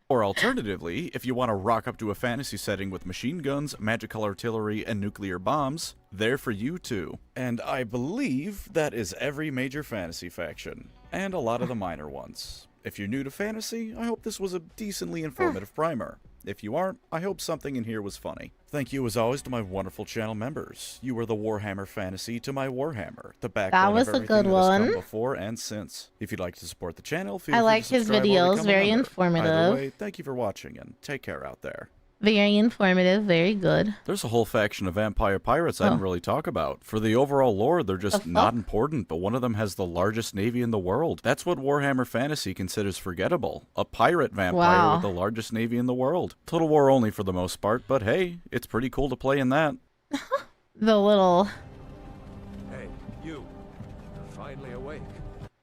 Or alternatively, if you want to rock up to a fantasy setting with machine guns, magical artillery, and nuclear bombs, they're for you too. And I believe that is every major fantasy faction, and a lot of the minor ones. If you're new to fantasy, I hope this was a decently informative primer. If you aren't, I hope something in here was funny. Thank you as always to my wonderful channel members. You are the Warhammer Fantasy to my Warhammer, the backbone of everything that has come before and since. If you'd like to support the channel, feel free to subscribe or become a Very member. informative. Either way, thank you for watching and take care out there. Very informative, very good. There's a whole faction of vampire pirates I didn't really talk about. For the overall lore, they're just not important, but one of them has the largest navy in the world. That's what Warhammer Fantasy considers forgettable. A pirate vampire with the largest navy in the world. Total War only for the most part, but hey, it's pretty cool to play in that. The little... Hey, you. You're finally awake.